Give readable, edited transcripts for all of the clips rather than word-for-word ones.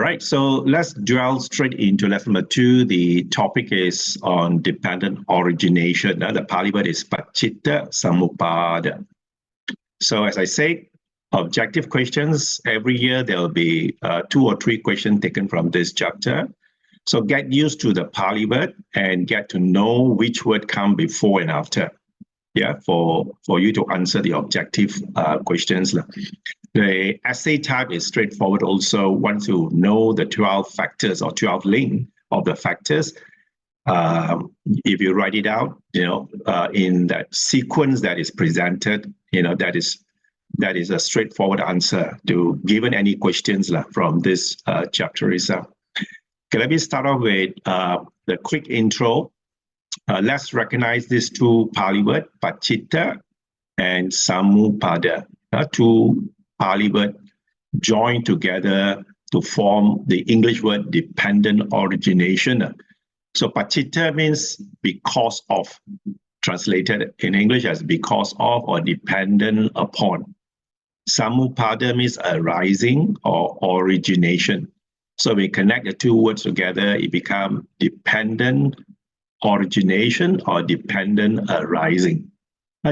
All right, so let's delve straight into lesson number 2. The topic is on dependent origination. The Pali word is Pacitta Samuppada. So as I said, objective questions. Every year there will be 2 or 3 questions taken from this chapter. So get used to the Pali word and get to know which word come before and after. Yeah, for you to answer the objective questions. The essay type is straightforward also. Once you know the 12 factors or 12 link of the factors, if you write it out, in that sequence that is presented, that is a straightforward answer to given any questions from this chapter itself. Okay, let me start off with the quick intro. Let's recognize these 2 Pali words, Pacitta and Samuppada. 2 Pali words joined together to form the English word dependent origination. So Pacitta means because of, translated in English as because of or dependent upon. Samuppada means arising or origination. So we connect the 2 words together, it becomes dependent origination or dependent arising.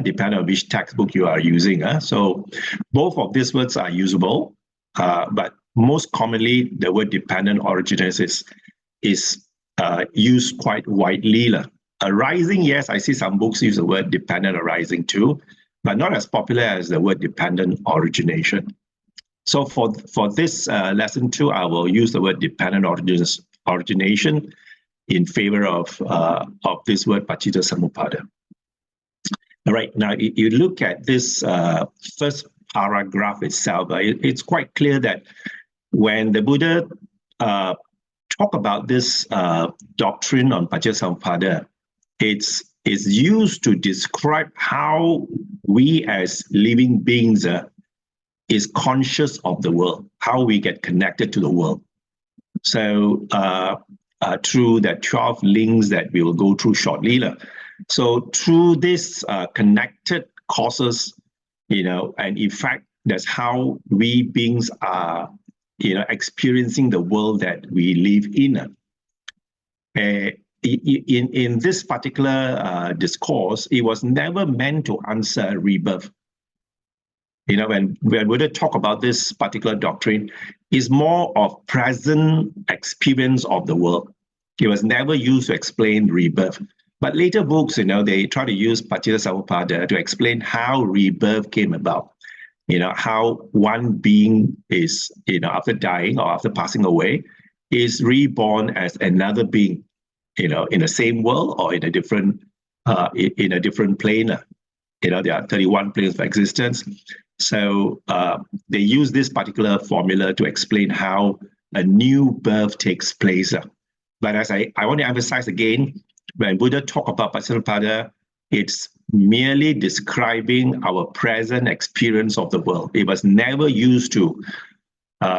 Depending on which textbook you are using. So both of these words are usable, but most commonly the word dependent origination is used quite widely. Arising, yes, I see some books use the word dependent arising too, but not as popular as the word dependent origination. So for this lesson 2, I will use the word dependent origination in favor of this word Pacitta Samuppada. All right, now you look at this first paragraph itself, it's quite clear that when the Buddha talk about this doctrine on Pacitta Samuppada, it's used to describe how we as living beings is conscious of the world, how we get connected to the world. So through the 12 links that we will go through shortly. So through this connected causes, and in fact, that's how we beings are, experiencing the world that we live in. In this particular discourse, it was never meant to answer rebirth. When Buddha talk about this particular doctrine, is more of present experience of the world. It was never used to explain rebirth. But later books, they try to use Pacitta Samuppada to explain how rebirth came about. How one being is, after dying or after passing away, is reborn as another being, in the same world or in a different plane. There are 31 planes of existence. So they use this particular formula to explain how a new birth takes place. But as I want to emphasize again, when Buddha talk about Pacitta Samuppada, it's merely describing our present experience of the world. It was never used to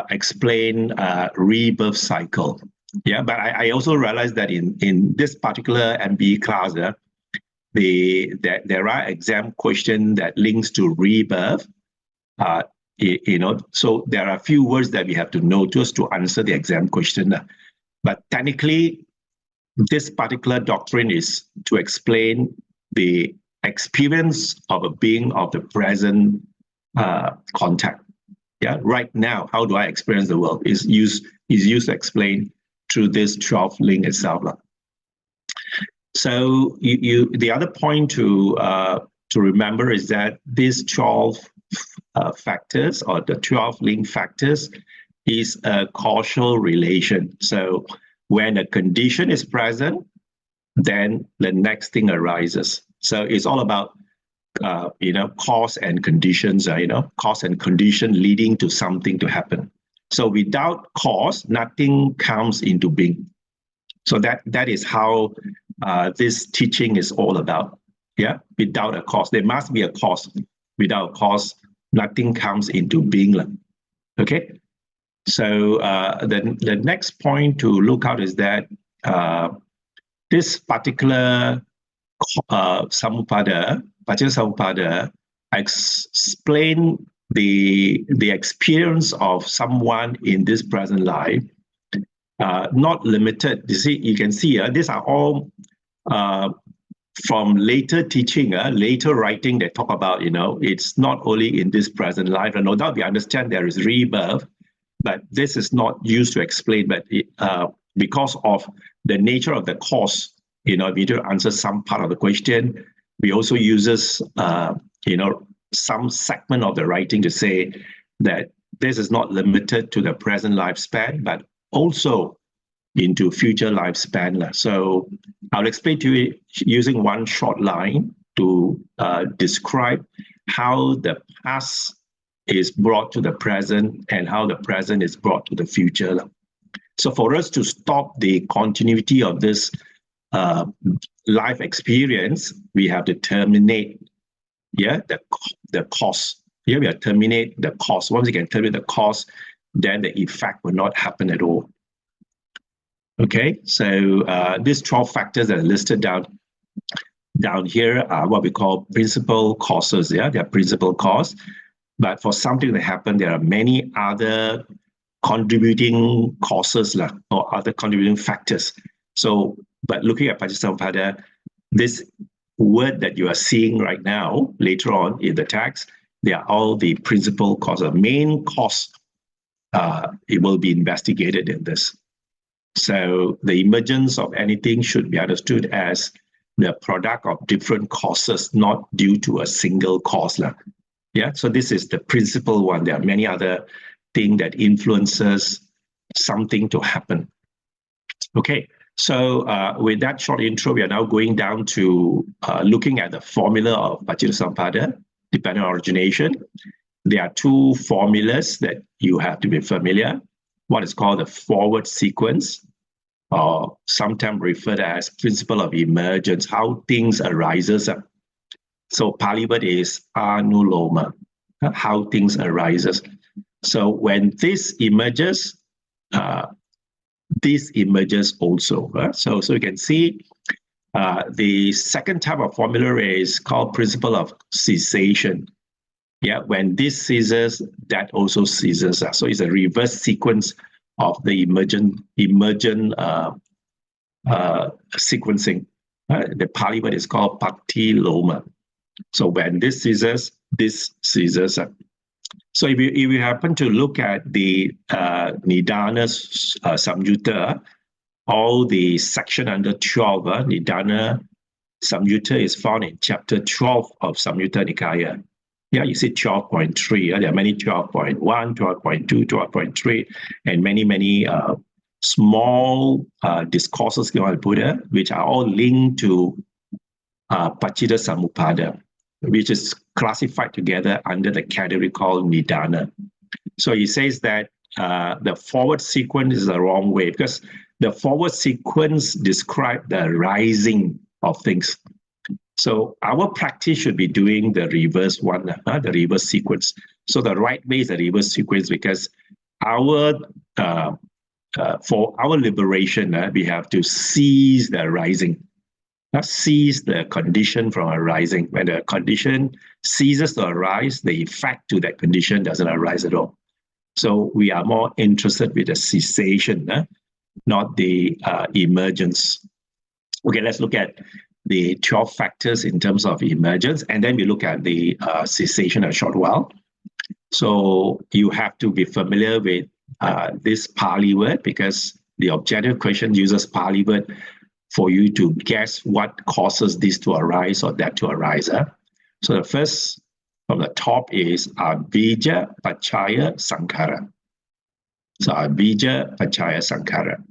explain rebirth cycle. Yeah, but I also realized that in this particular MBE class, there are exam questions that links to rebirth. So there are a few words that we have to know just to answer the exam question. But technically, this particular doctrine is to explain the experience of a being of the present contact. Yeah, right now, how do I experience the world? Is used to explain through this 12 link itself. So the other point to remember is that these 12 factors or the 12 link factors is a causal relation. So when a condition is present, then the next thing arises. So it's all about cause and conditions. Cause and condition leading to something to happen. So without cause, nothing comes into being. So that is how this teaching is all about. Yeah, without a cause, there must be a cause. Without a cause, nothing comes into being. Okay. So the next point to look out is that this particular Samuppada, Pacitta Samuppada, explain the experience of someone in this present life not limited. You can see these are all from later teaching, later writing. They talk about, it's not only in this present life. And no doubt we understand there is rebirth, but this is not used to explain. But because of the nature of the course, we need to answer some part of the question. We also uses, some segment of the writing to say that this is not limited to the present lifespan, but also into future lifespan. So I'll explain to you using one short line to describe how the past is brought to the present and how the present is brought to the future. So for us to stop the continuity of this life experience, we have to terminate the cause. Here we are terminate the cause. Once you can terminate the cause, then the effect will not happen at all. Okay, so these 12 factors that are listed down here are what we call principal causes. Yeah, they are principal cause. But for something to happen, there are many other contributing causes or other contributing factors. So, but looking at Paccittisamuppada, this word that you are seeing right now, later on in the text, they are all the principal cause, the main cause. It will be investigated in this. So the emergence of anything should be understood as the product of different causes, not due to a single cause. Yeah, so this is the principal one. There are many other things that influences something to happen. Okay, so with that short intro, we are now going down to looking at the formula of Paccittisamuppada, dependent origination. There are two formulas that you have to be familiar. What is called the forward sequence, or sometimes referred as principle of emergence, how things arises. So Pali word is anuloma, how things arises. So when this emerges also. So you can see the second type of formula is called principle of cessation. Yeah, when this ceases, that also ceases. So it's a reverse sequence of the emergent sequencing. The Pali word is called Pattiloma. So when this ceases, this ceases. So if you happen to look at the Nidana Samyutta, all the section under 12, Nidana Samyutta is found in chapter 12 of Samyutta Nikaya. Yeah, you see 12.3. There are many 12.1, 12.2, 12.3, and many small discourses given by Buddha, which are all linked to Paccittisamuppada, which is classified together under the category called Nidana. So he says that the forward sequence is the wrong way, because the forward sequence describes the rising of things. So our practice should be doing the reverse one, the reverse sequence. So the right way is the reverse sequence, because for our liberation, we have to cease the rising. Cease the condition from arising. When the condition ceases to arise, the effect to that condition doesn't arise at all. So we are more interested with the cessation, not the emergence. Okay, let's look at the 12 factors in terms of emergence, and then we look at the cessation a short while. So you have to be familiar with this Pali word, because the objective question uses Pali word for you to guess what causes this to arise or that to arise. So the first from the top is Abhija Pachaya Sankhara. So Abhija Pachaya Sankhara.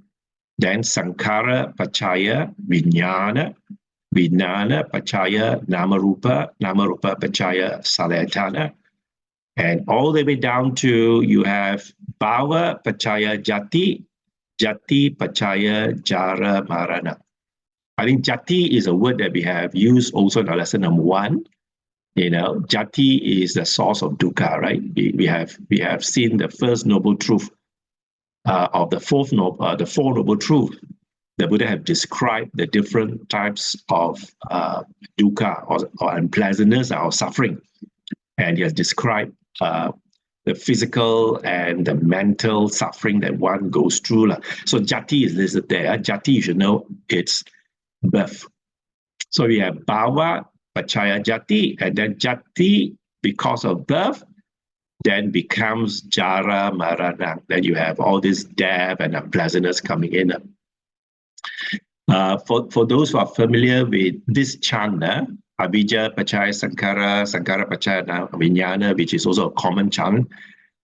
Then Sankhara Pachaya Vijnana. Vijnana Pachaya Namarupa. Namarupa Pachaya Salayatana. And all the way down to you have Bhava Pachaya Jati. Jati Pachaya Jara Marana. I think Jati is a word that we have used also in our lesson number 1. Jati is the source of dukkha, right? We have seen the first noble truth of the four noble truths. The Buddha have described the different types of dukkha or unpleasantness or suffering, and he has described the physical and the mental suffering that one goes through. So jati is listed there. Jati, you should know, it's birth. So we have bhava, pachaya jati, and then jati, because of birth, then becomes jara, marana. Then you have all this death and unpleasantness coming in. For those who are familiar with this chant, Abhija, Pachaya, Sankara, Sankara, Pachaya, Vijnana, which is also a common chant.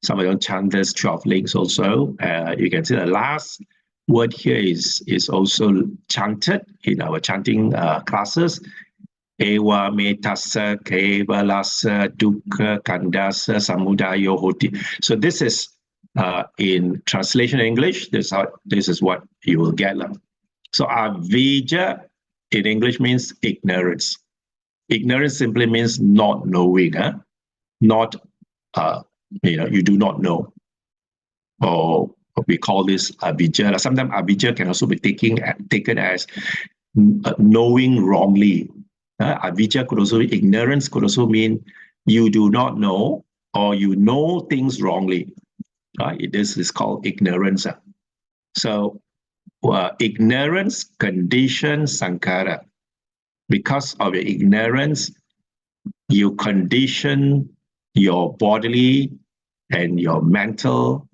Some of them chant this 12 links also. You can see the last word here is also chanted in our chanting classes. Ewa metasa kevalasa dukkha kandasa samudayo hoti. So this is in translation in English. This is what you will get. So avijja in English means ignorance. Ignorance simply means not knowing, not you do not know, or we call this avijja. Sometimes avijja can also be taken as knowing wrongly. Avijja could also be ignorance, could also mean you do not know or you know things wrongly. This is called ignorance. So ignorance conditions sankhara. Because of your ignorance, you condition your bodily and your mental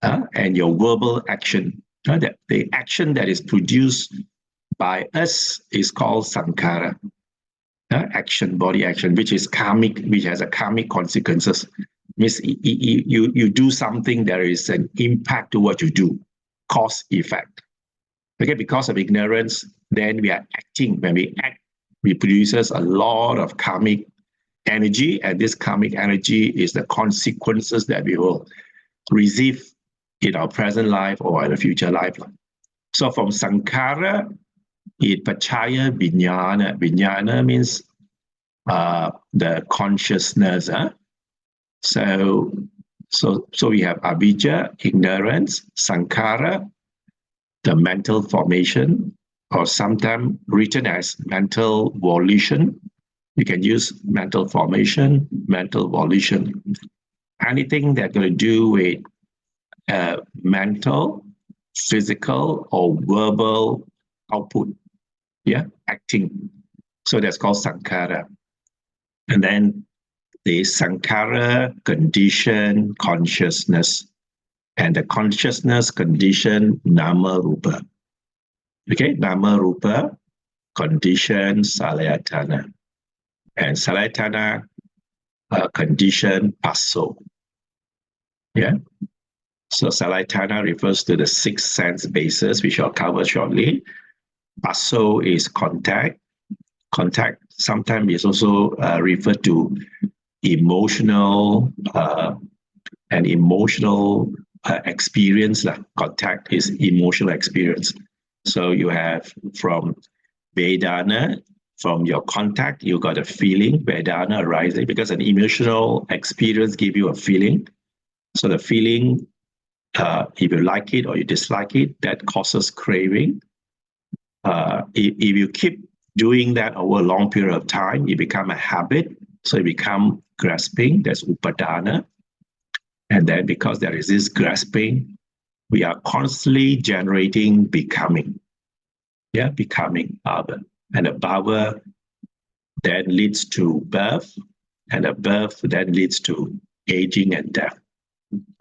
and your verbal action. The action that is produced by us is called sankhara. Action, body action, which is karmic, which has a karmic consequences. Means you do something, there is an impact to what you do, cause effect. Okay, because of ignorance, then we are acting. When we act, we produces a lot of karmic energy, and this karmic energy is the consequences that we will receive in our present life or in the future life. So from sankhara, it pachaya vijnana. Vijnana means the consciousness. So we have avijja, ignorance, sankhara, the mental formation, or sometimes written as mental volition. You can use mental formation, mental volition. Anything that's going to do with mental, physical, or verbal output, acting. So that's called sankhara. And then the sankhara condition consciousness, and the consciousness condition nama rupa. Okay, nama rupa condition salayatana, and salayatana condition passo. Yeah. So salayatana refers to the 6 sense bases, which I'll cover shortly. Passo is contact. Contact sometimes is also referred to emotional and emotional experience. Contact is emotional experience. So you have from Vedana, from your contact, you got a feeling, Vedana arising, because an emotional experience gives you a feeling. So the feeling, if you like it or you dislike it, that causes craving. If you keep doing that over a long period of time, it becomes a habit. So it becomes grasping, that's upadana. And then because there is this grasping, we are constantly generating becoming. Yeah, becoming bhava. And the bhava then leads to birth, and the birth then leads to aging and death.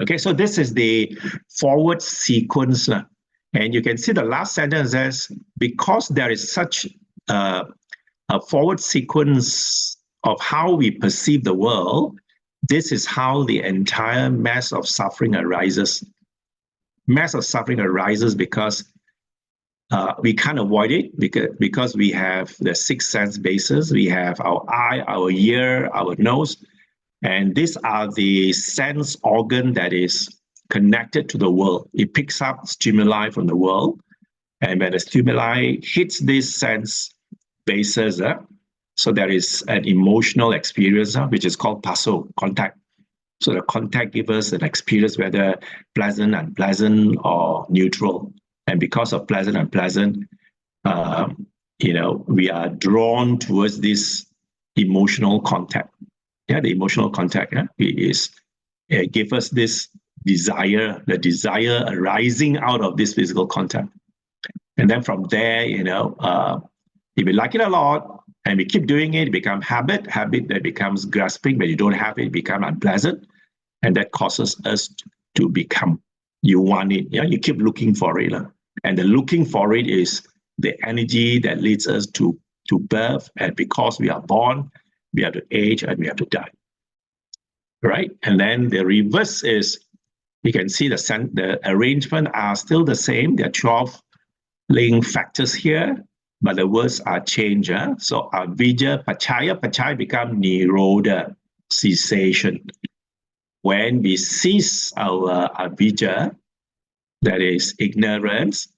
Okay, so this is the forward sequence. And you can see the last sentence says, because there is such a forward sequence of how we perceive the world, this is how the entire mass of suffering arises. Mass of suffering arises because we can't avoid it, because we have the 6 sense bases. We have our eye, our ear, our nose, and these are the sense organ that is connected to the world. It picks up stimuli from the world, and when the stimuli hits these sense bases, so there is an emotional experience, which is called passo, contact. So the contact gives us an experience, whether pleasant, unpleasant, or neutral. And because of pleasant, unpleasant, we are drawn towards this emotional contact. Yeah, the emotional contact is give us this desire, the desire arising out of this physical contact. And then from there, if we like it a lot and we keep doing it, it becomes habit that becomes grasping. When you don't have it, it becomes unpleasant. And that causes us to become, you want it, you keep looking for it. And the looking for it is the energy that leads us to birth. And because we are born, we have to age and we have to die. Right? And then the reverse is, you can see the arrangement are still the same. There are 12 link factors here, but the words are changed. So avijja, pachaya become nirodha, cessation. When we cease our avijja, that is ignorance,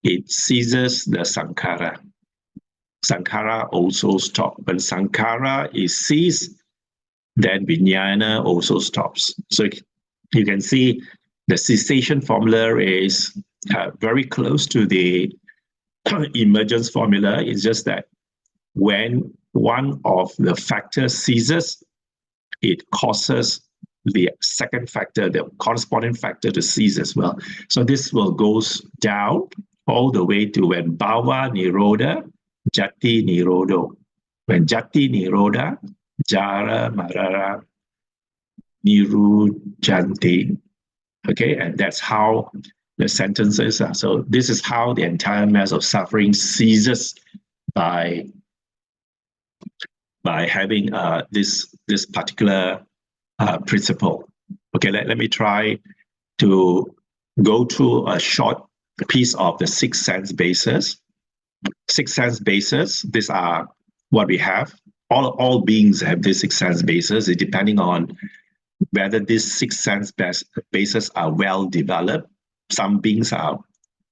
it ceases the sankhara. Sankhara also stops. When sankhara is ceased, then vijnana also stops. So you can see the cessation formula is very close to the emergence formula. It's just that when one of the factors ceases, it causes the second factor, the corresponding factor, to cease as well. So this will goes down all the way to when bhava nirodha, jati nirodho. When jati nirodha, jara marara nirujjanti. Okay, and that's how the sentences are. So this is how the entire mass of suffering ceases by having this particular principle. Okay, let me try to go through a short piece of the 6 sense bases. 6 sense bases, these are what we have. All beings have these 6 sense bases, depending on whether these 6 sense bases are well developed. Some beings are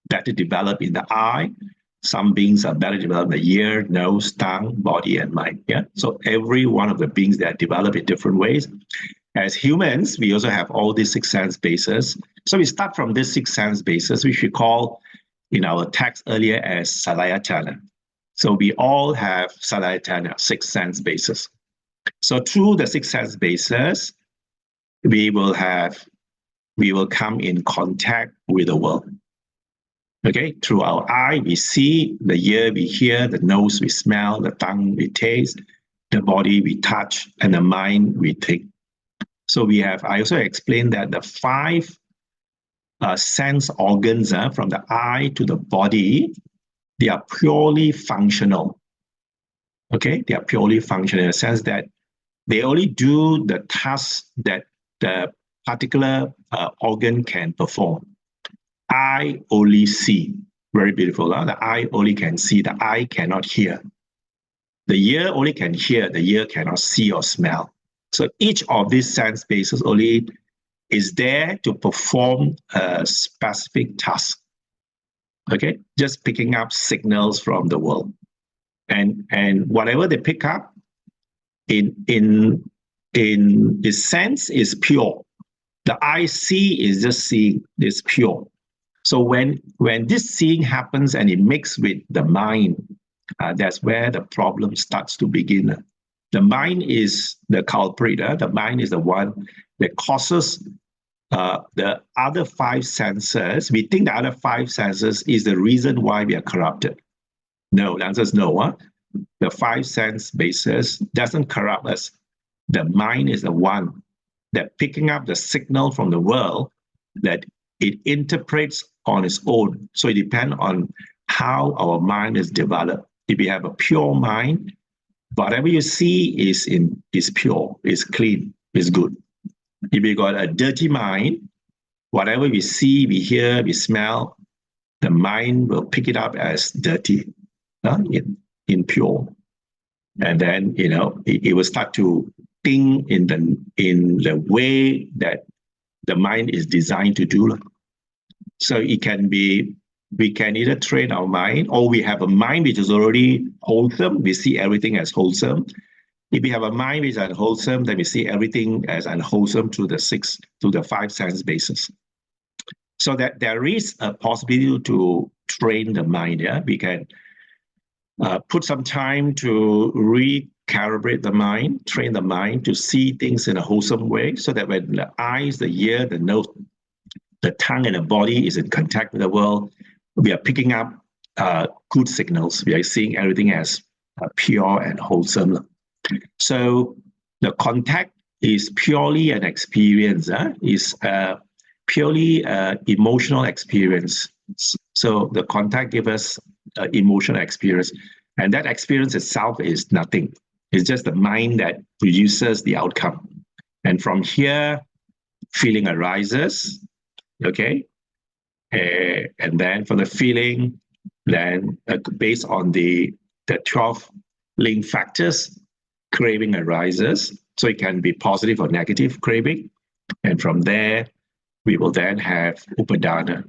better developed in the eye. Some beings are better developed in the ear, nose, tongue, body, and mind. Yeah. So every one of the beings that develop in different ways. As humans, we also have all these 6 sense bases. So we start from these 6 sense bases, which we call in our text earlier as salayatana. So we all have salayatana, 6 sense bases. So through the 6 sense bases, we will come in contact with the world. Okay, through our eye, we see, the ear, we hear, the nose, we smell, the tongue, we taste, the body, we touch, and the mind, we think. So I also explained that the 5 sense organs from the eye to the body, they are purely functional. Okay, they are purely functional in the sense that they only do the tasks that the particular organ can perform. Eye only see. Very beautiful. The eye only can see. The eye cannot hear. The ear only can hear. The ear cannot see or smell. So each of these sense bases only is there to perform a specific task. Okay, just picking up signals from the world, and whatever they pick up in its sense is pure. The eye see is just seeing, is pure. So when this seeing happens and it mixes with the mind, that's where the problem starts to begin. The mind is the culprit. The mind is the one that causes the other 5 senses. We think the other 5 senses is the reason why we are corrupted. No, the answer is no. The 5 sense bases doesn't corrupt us. The mind is the one that picking up the signal from the world that it interprets on its own. So it depends on how our mind is developed. If you have a pure mind, whatever you see is pure, is clean, is good. If you got a dirty mind, whatever we see, we hear, we smell, the mind will pick it up as dirty, impure. And then, it will start to think in the way that the mind is designed to do. So it can be, we can either train our mind, or we have a mind which is already wholesome. We see everything as wholesome. If we have a mind which is unwholesome, then we see everything as unwholesome through the 5 sense bases. So that there is a possibility to train the mind. Yeah, we can put some time to read calibrate the mind, train the mind to see things in a wholesome way, so that when the eyes, the ear, the nose, the tongue, and the body is in contact with the world, we are picking up good signals. We are seeing everything as pure and wholesome. So the contact is purely an experience, is purely emotional experience. So the contact gives us emotional experience, and that experience itself is nothing. It's just the mind that produces the outcome. And from here, feeling arises, okay? And then for the feeling, then based on the 12 link factors, craving arises. So it can be positive or negative craving. And from there, we will then have upadana.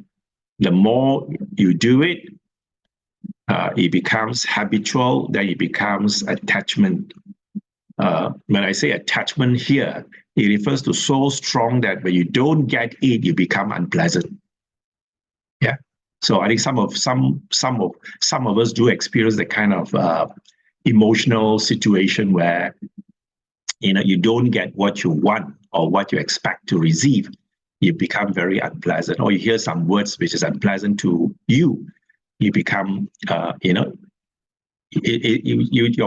The more you do it, it becomes habitual, then it becomes attachment. When I say attachment here, it refers to so strong that when you don't get it, you become unpleasant. Yeah. So I think some of us do experience the kind of emotional situation where you don't get what you want or what you expect to receive. You become very unpleasant, or you hear some words which is unpleasant to you. You become, your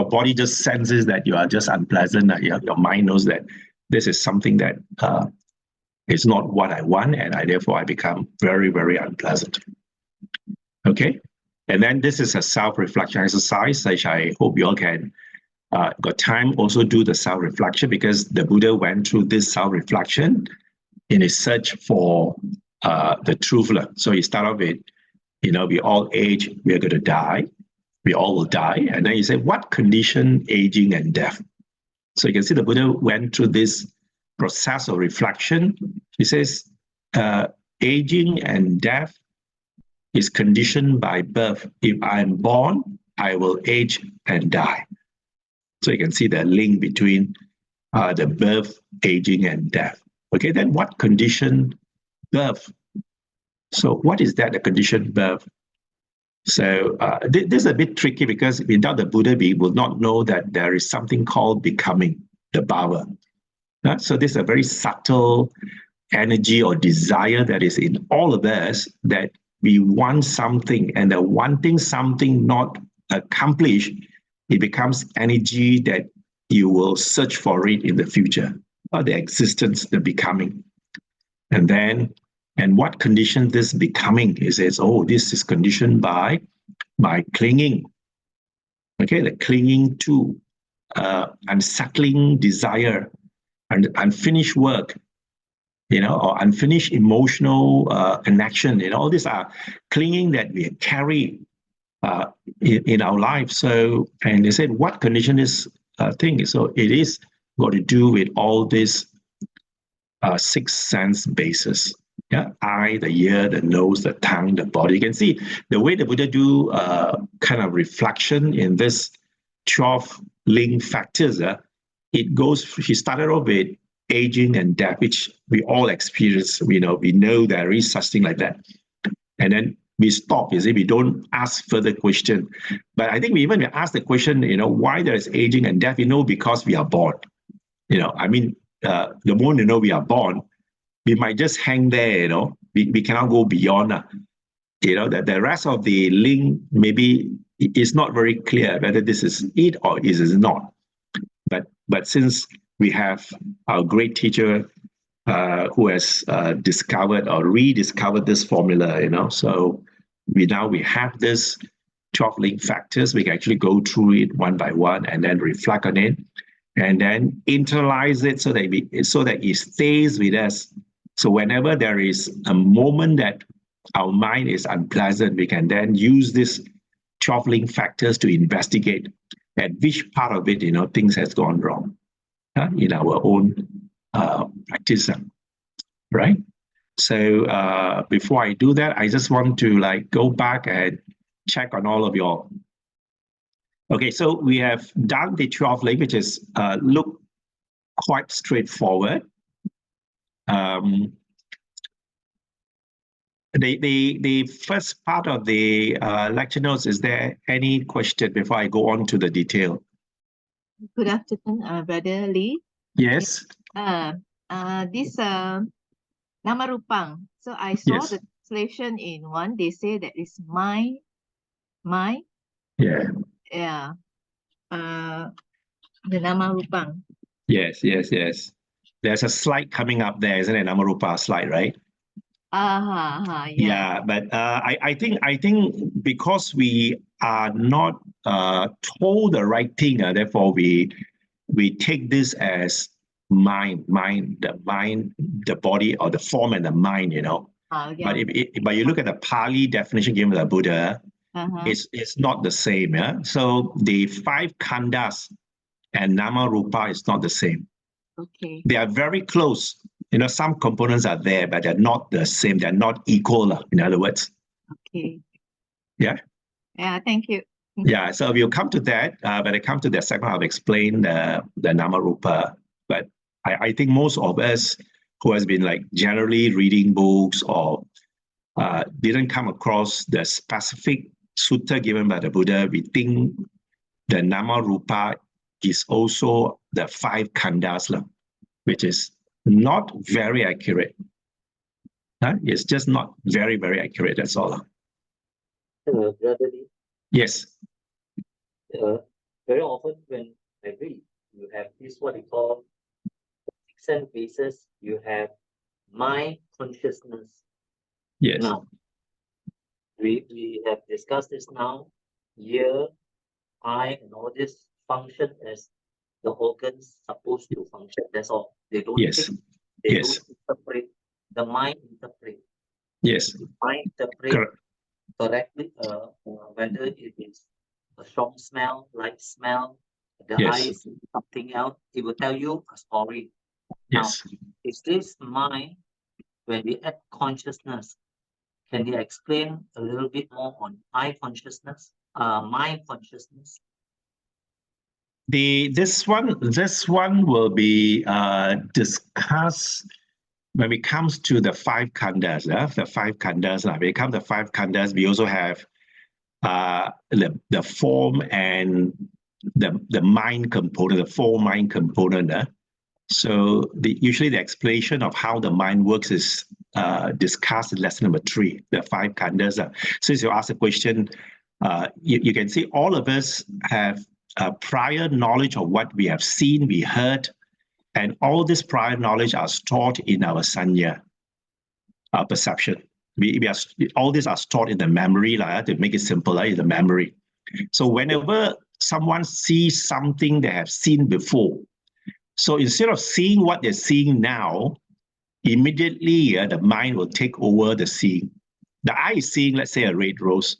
body just senses that you are just unpleasant. Your mind knows that this is something that is not what I want, and therefore I become very, very unpleasant. Okay, and then this is a self-reflection exercise, which I hope you all can got time also do the self-reflection, because the Buddha went through this self-reflection in his search for the truth. So he started with, we all age, we are going to die. We all will die. And then he said, what condition aging and death? So you can see the Buddha went through this process of reflection. He says, aging and death is conditioned by birth. If I am born, I will age and die. So you can see the link between the birth, aging, and death. Okay, then what condition birth? So what is that, the condition birth? So this is a bit tricky, because without the Buddha, we will not know that there is something called becoming, the bhava. So this is a very subtle energy or desire that is in all of us, that we want something, and the wanting something not accomplished, it becomes energy that you will search for it in the future, or the existence, the becoming. And what condition this becoming? It says, oh, this is conditioned by clinging. Okay, the clinging to unsettling desire and unfinished work, or unfinished emotional connection. All these are clinging that we carry in our life. So, and they said, what condition is thing? So it is got to do with all these 6 sense bases. Yeah, eye, the ear, the nose, the tongue, the body. You can see the way the Buddha do kind of reflection in this 12 link factors. It goes. He started off with aging and death, which we all experience. We know there is such thing like that, and then we stop. You see, we don't ask further question. But I think we even ask the question, why there is aging and death. Because we are born. I mean, the moment we are born, we might just hang there, we cannot go beyond. That the rest of the link maybe is not very clear whether this is it or is it not. But since we have our great teacher who has discovered or rediscovered this formula, so we have this 12 link factors. We can actually go through it one by one and then reflect on it, and then internalize it so that it stays with us. So whenever there is a moment that our mind is unpleasant, we can then use this 12 link factors to investigate at which part of it, things has gone wrong in our own practice, right? So before I do that, I just want to go back and check on all of y'all. Okay, so we have done the 12 link, which is look quite straightforward. The first part of the lecture notes, is there any question before I go on to the detail? Good afternoon, Brother Lee. Yes. This Nama Rupang. So I saw Yes. the translation in one. They say that is my. Yeah. Yeah. The Nama Rupang. Yes. There's a slide coming up there, isn't it? Namarupa slide, right? Yeah. Yeah, but I think because we are not told the right thing, therefore we take this as mind, the body or the form and the mind, you know. Yeah. But you look at the Pali definition given by the Buddha, it's not the same. Yeah. So the 5 khandas and nama rupa is not the same. Okay. They are very close. You know, some components are there, but they're not the same. They're not equal, in other words. Okay. Yeah. Yeah, thank you. Yeah, so we'll come to that. When I come to that segment, I'll explain the nama rupa. But I think most of us who has been like generally reading books or didn't come across the specific sutta given by the Buddha, we think the nama rupa is also the 5 khandas, which is not very accurate. It's just not very, very accurate. That's all. Brother Lee, Yes. very often when I read, you have this what you call fixed basis. You have mind consciousness. Yes. Now, we have discussed this now. Ear, eye, and all this function as the organs supposed to function. That's all. They don't think, they don't interpret. The mind interpret. Yes. The mind interpret correctly, whether it is a strong smell, light smell, the eyes, something else, it will tell you a story. Yes. Now, is this mind, when we add consciousness, can you explain a little bit more on mind consciousness? This one will be discussed when it comes to the 5 khandas. The 5 khandas. When it comes to 5 khandas, we also have the form and the mind component, the 4 mind component. So usually the explanation of how the mind works is discussed in lesson number 3, the 5 khandas. Since you asked the question, you can see all of us have prior knowledge of what we have seen, we heard, and all this prior knowledge are stored in our sanya, our perception. All these are stored in the memory, to make it simple, in the memory. So whenever someone sees something they have seen before, so instead of seeing what they're seeing now, immediately the mind will take over the seeing. The eye is seeing, let's say, a red rose.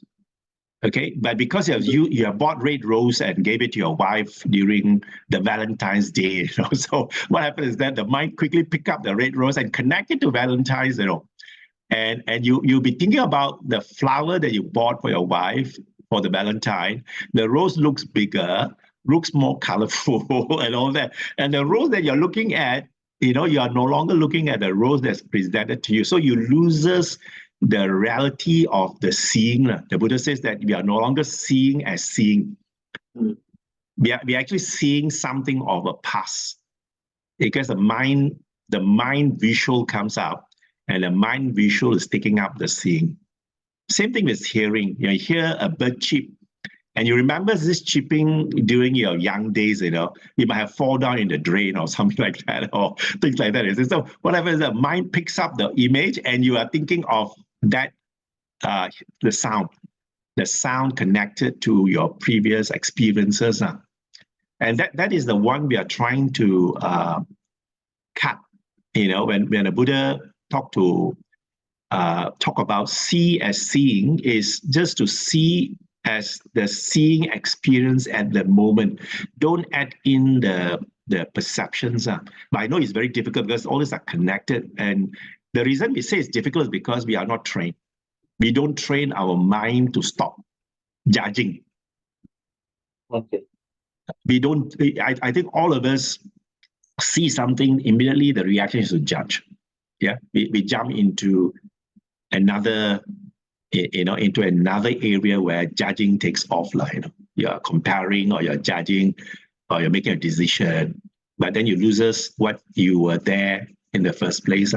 Okay, but because you have bought red rose and gave it to your wife during the Valentine's Day, so what happens is that the mind quickly pick up the red rose and connect it to Valentine's, and you'll be thinking about the flower that you bought for your wife for the Valentine. The rose looks bigger, looks more colorful, and all that. And the rose that you're looking at, you are no longer looking at the rose that's presented to you. So you loses the reality of the seeing. The Buddha says that we are no longer seeing as seeing. We are actually seeing something of a past, because the mind visual comes up, and the mind visual is taking up the seeing. Same thing with hearing. You hear a bird chirp, and you remember this chirping during your young days. You might have fallen down in the drain or something like that, or things like that. So whatever, the mind picks up the image, and you are thinking of that, the sound connected to your previous experiences, and that is the one we are trying to cut. When the Buddha talk about see as seeing, is just to see as the seeing experience at the moment. Don't add in the perceptions. But I know it's very difficult because all these are connected, and the reason we say it's difficult is because we are not trained. We don't train our mind to stop judging. Okay. We don't. I think all of us see something, immediately the reaction is to judge. Yeah, we jump into another, into another area where judging takes off. You're comparing or you're judging or you're making a decision, but then you loses what you were there in the first place.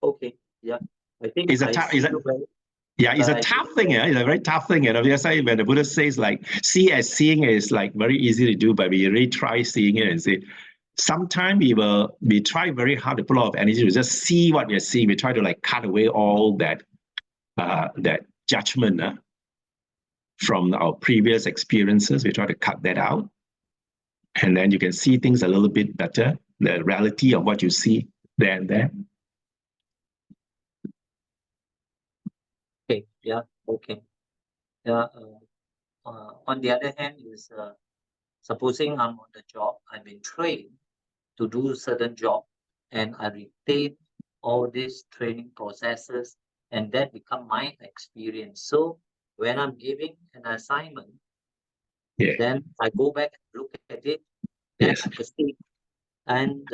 Okay. Yeah. I think It's a I tough. see It's a, you very, yeah, it's a I tough think thing. Yeah, it's a very tough thing. That's why when the Buddha says like, see as seeing is like very easy to do, but we really try seeing it and say, sometimes we try very hard to put a lot of energy to just see what we're seeing. We try to like cut away all that that judgment from our previous experiences. We try to cut that out, and then you can see things a little bit better. The reality of what you see there and there. okay. Yeah. Okay. Yeah. On the other hand, is supposing I'm on the job, I've been trained to do certain job, and I retain all these training processes, and that become my experience. So when I'm giving an assignment, Yeah. then I go back and look at it, then Yes. I perceive, and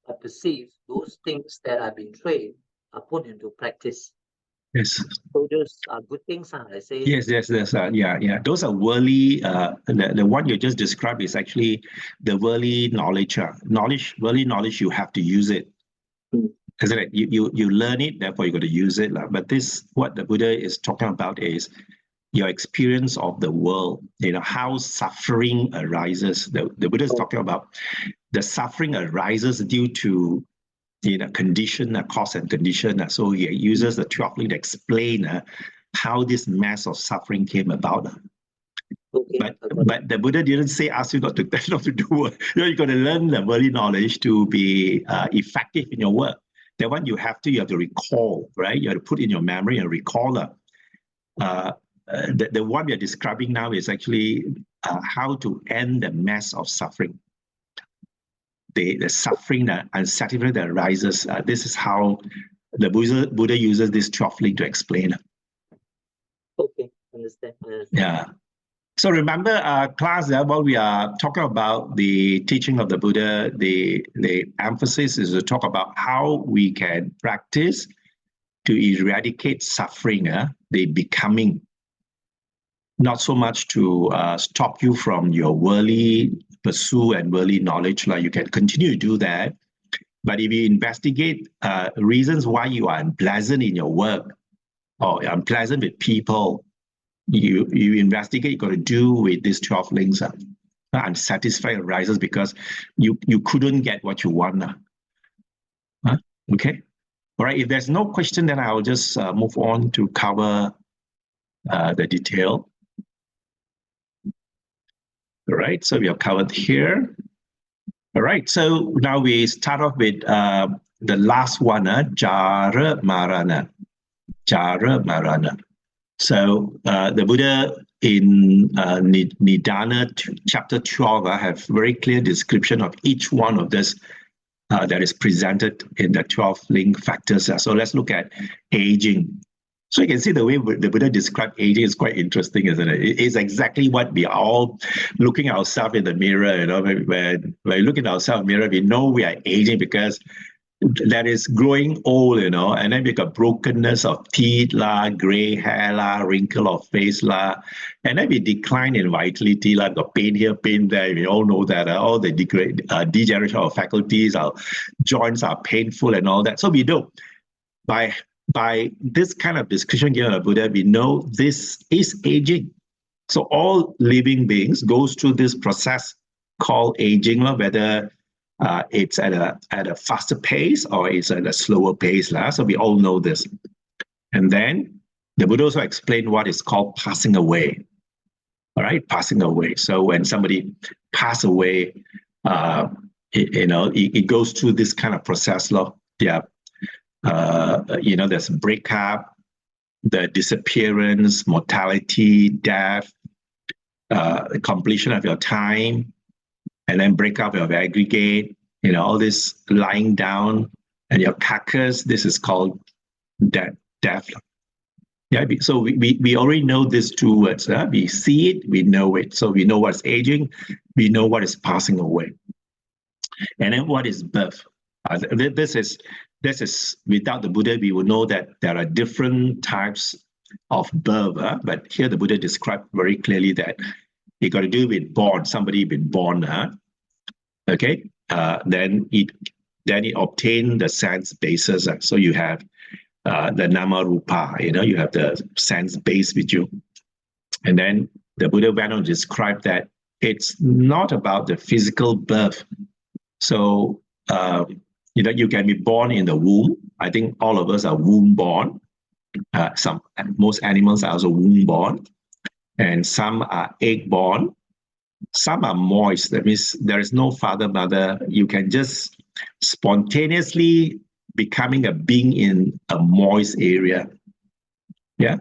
I perceive those things that I've been trained are put into practice. Yes. So those are good things, I say. Yes. Yeah. Those are worldly. The one you just described is actually the worldly knowledge. Worldly knowledge. You have to use it. Isn't it? You learn it, therefore you got to use it. But this, what the Buddha is talking about, is your experience of the world. How suffering arises. The Buddha is talking about the suffering arises due to condition, cause and condition. So he uses the 12 link to explain how this mass of suffering came about. Okay. But the Buddha didn't say ask you not to do. You got to learn the worldly knowledge to be effective in your work. That one you have to recall, right? You have to put in your memory and recall. The one we are describing now is actually how to end the mass of suffering. The suffering, the unsatisfaction that arises. This is how the Buddha uses this 12 link to explain. Okay, understand. Yeah. So remember, class, while we are talking about the teaching of the Buddha, the emphasis is to talk about how we can practice to eradicate suffering, the becoming, not so much to stop you from your worldly pursuit and worldly knowledge. Like you can continue to do that, but if you investigate reasons why you are unpleasant in your work or unpleasant with people, you investigate, you got to do with these 12 links. Unsatisfied arises because you couldn't get what you want. Okay. All right. If there's no question, then I'll just move on to cover the detail. All right. So we have covered here. All right. So now we start off with the last one, Jara Marana. Jara Marana. So the Buddha in Nidana chapter 12 have very clear description of each one of this that is presented in the 12 link factors. So let's look at aging. So you can see the way the Buddha described aging is quite interesting, isn't it? It's exactly what we are all looking at ourselves in the mirror. When we look at ourselves in the mirror, we know we are aging because that is growing old, and then we got brokenness of teeth, gray hair, wrinkle of face, and then we decline in vitality, got pain here, pain there. We all know that all the degeneration of faculties, our joints are painful and all that. So we know by this kind of description given by Buddha, we know this is aging. So all living beings goes through this process called aging, whether it's at a faster pace or it's at a slower pace. So we all know this. And then the Buddha also explained what is called passing away. All right, passing away. So when somebody passes away, it goes through this kind of process. Yeah. There's breakup, the disappearance, mortality, death, completion of your time, and then breakup of aggregate, all this lying down and your carcass. This is called death. Yeah, so we already know these two words. We see it, we know it. So we know what's aging, we know what is passing away. And then what is birth? This is without the Buddha, we will know that there are different types of birth. But here the Buddha described very clearly that it got to do with born, somebody been born, okay? Then it obtained the sense basis. So you have the nama rupa, you have the sense base with you. And then the Buddha went on to describe that it's not about the physical birth. So, you can be born in the womb. I think all of us are womb born. Most animals are also womb born. And some are egg born. Some are moist. That means there is no father, mother. You can just spontaneously becoming a being in a moist area. Yeah.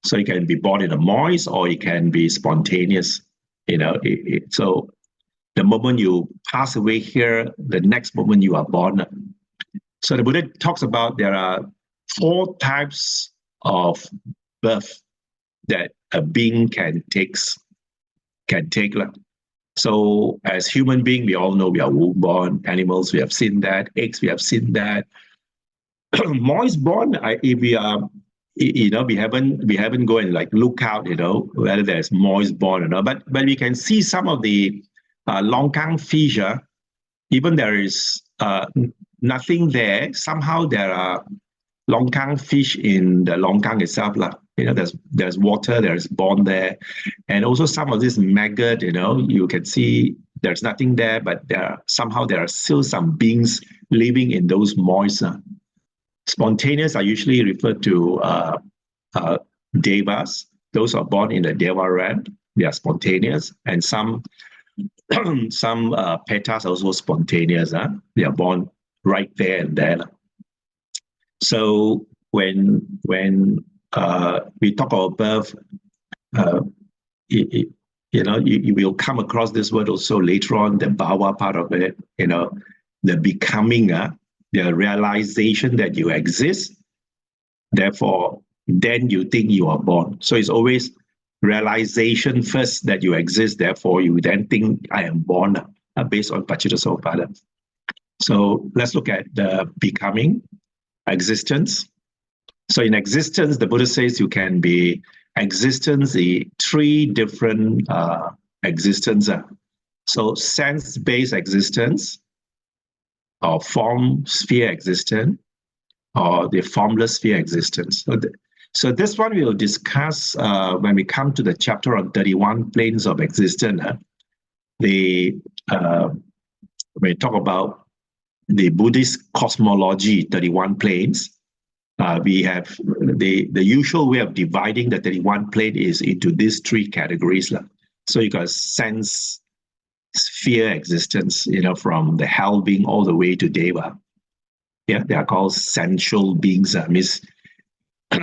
So you can be born in a moist, or it can be spontaneous. So the moment you pass away here, the next moment you are born. So the Buddha talks about there are 4 types of birth that a being can take. So as human being, we all know we are womb born. Animals, we have seen that. Eggs, we have seen that. Moist born, if we are, we haven't go and like look out, whether there's moist born or not. But we can see some of the longkang fish. Even there is nothing there. Somehow there are longkang fish in the longkang itself. There's water, there's born there. And also some of this maggot, you can see there's nothing there, but somehow there are still some beings living in those moist. Spontaneous are usually referred to devas. Those are born in the deva realm. They are spontaneous. And some petas are also spontaneous. They are born right there and then. So when we talk about birth, you will come across this word also later on, the bhava part of it, the becoming, the realization that you exist. Therefore, then you think you are born. So it's always realization first that you exist. Therefore, you then think I am born, based on Paccittasoppada. So let's look at the becoming, existence. So in existence, the Buddha says you can be existence, the 3 different existence. So sense-based existence, or form sphere existence, or the formless sphere existence. So this one we will discuss when we come to the chapter on 31 planes of existence. When we talk about the Buddhist cosmology, 31 planes, we have the usual way of dividing the 31 plane is into these 3 categories. So you got sense sphere existence, from the hell being all the way to Deva. Yeah, they are called sensual beings.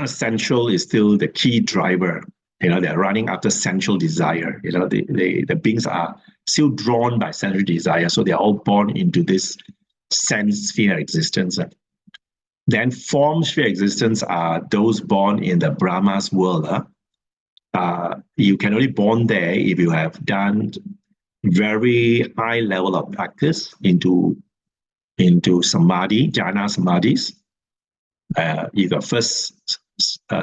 Sensual is still the key driver. They're running after sensual desire. The beings are still drawn by sensual desire. So they're all born into this sense sphere existence. Then form sphere existence are those born in the Brahma's world. You can only born there if you have done very high level of practice into samadhi, jhana samadhis. You got first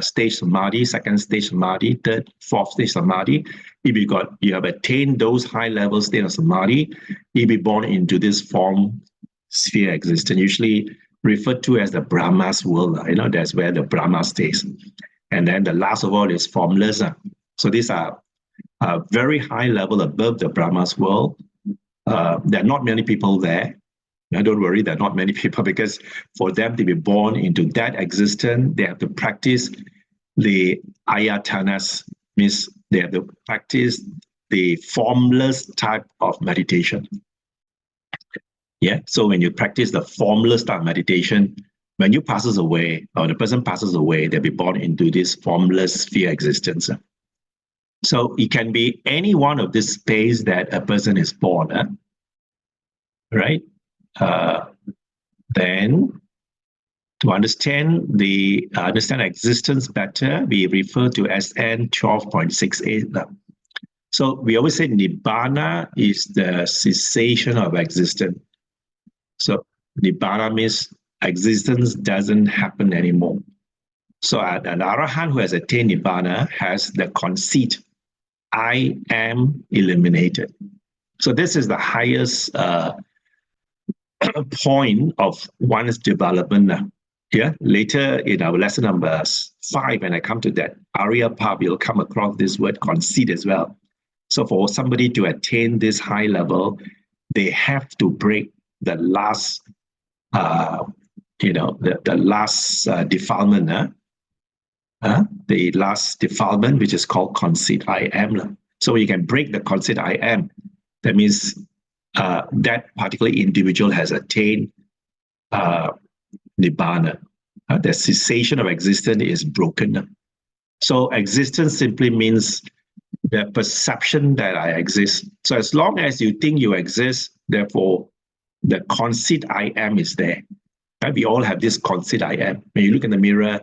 stage samadhi, second stage samadhi, third, fourth stage samadhi. If you have attained those high level state of samadhi, you'll be born into this form sphere existence, usually referred to as the Brahma's world. That's where the Brahma stays. And then the last of all is formless. So these are very high level above the Brahma's world. There are not many people there. Now, don't worry, there are not many people, because for them to be born into that existence, they have to practice the ayatanas, means they have to practice the formless type of meditation. Yeah, so when you practice the formless type of meditation, when you passes away, or the person passes away, they'll be born into this formless sphere existence. So it can be any one of this space that a person is born, right? Then to understand existence better, we refer to SN 12.68. So we always say Nibbana is the cessation of existence. So Nibbana means existence doesn't happen anymore. So an Arahant who has attained Nibbana has the conceit, I am eliminated. So this is the highest point of one's development. Yeah, later in our lesson number 5, when I come to that, Arya Pub, you'll come across this word conceit as well. So for somebody to attain this high level, they have to break the last, the last defilement, the last defilement, which is called conceit, I am. So you can break the conceit, I am. That means that particular individual has attained Nibbana. The cessation of existence is broken. So existence simply means the perception that I exist. So as long as you think you exist, therefore the conceit I am is there. We all have this conceit I am. When you look in the mirror,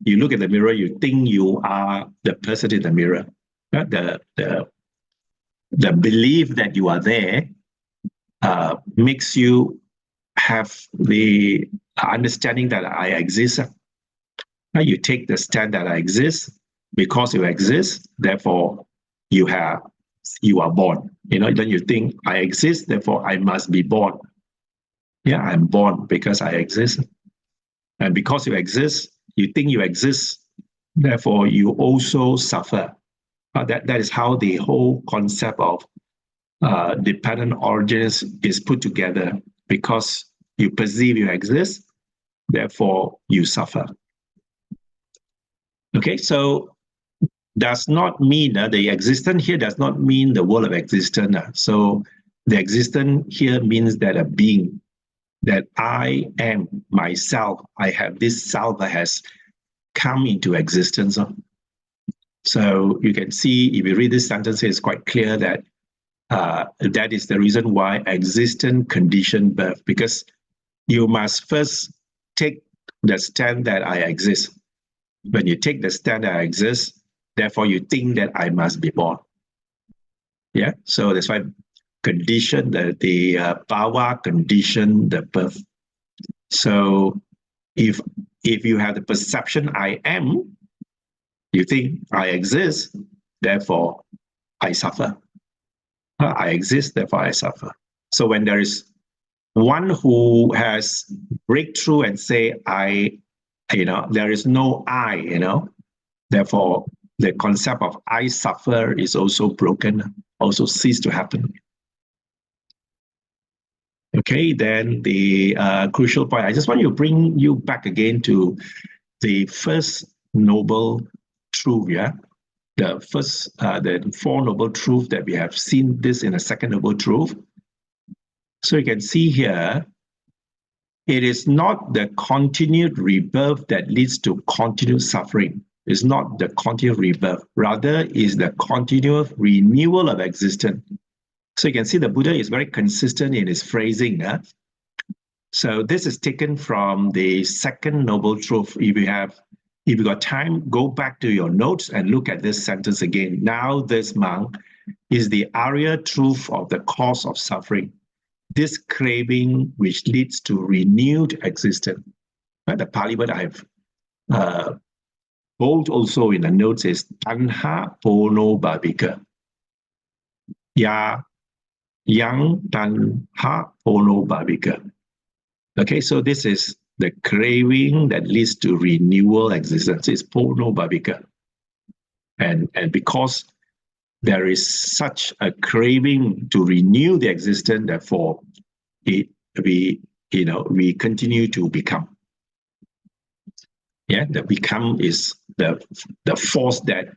you think you are the person in the mirror. The belief that you are there makes you have the understanding that I exist. You take the stand that I exist. Because you exist, therefore you are born. Then you think I exist, therefore I must be born. Yeah, I'm born because I exist. And because you exist, you think you exist, therefore you also suffer. That is how the whole concept of dependent origins is put together. Because you perceive you exist, therefore you suffer. Okay, so does not mean the existence here does not mean the world of existence. So the existence here means that a being, that I am myself, I have this self that has come into existence. So you can see, if you read this sentence, it's quite clear that that is the reason why existence conditioned birth, because you must first take the stand that I exist. When you take the stand that I exist, therefore you think that I must be born. Yeah, so that's why condition, the power condition the birth. So if you have the perception I am, you think I exist, therefore I suffer. I exist, therefore I suffer. So when there is one who has breakthrough and say there is no I, therefore the concept of I suffer is also broken, also cease to happen. Okay, then the crucial point, I just want to bring you back again to the first noble truth, yeah? The first, the Four Noble Truths that we have seen this in a second noble truth. So you can see here, it is not the continued rebirth that leads to continued suffering. It's not the continued rebirth, rather is the continuous renewal of existence. So you can see the Buddha is very consistent in his phrasing. So this is taken from the second noble truth. If you got time, go back to your notes and look at this sentence again. Now this monk is the Arya truth of the cause of suffering. This craving which leads to renewed existence. The Pali word I have bold also in the notes is Tanha Pono Babika. Ya Yang Tanha Pono Babika. Okay, so this is the craving that leads to renewal existence. It's Pono Babika. And because there is such a craving to renew the existence, therefore we continue to become. Yeah, the become is the force that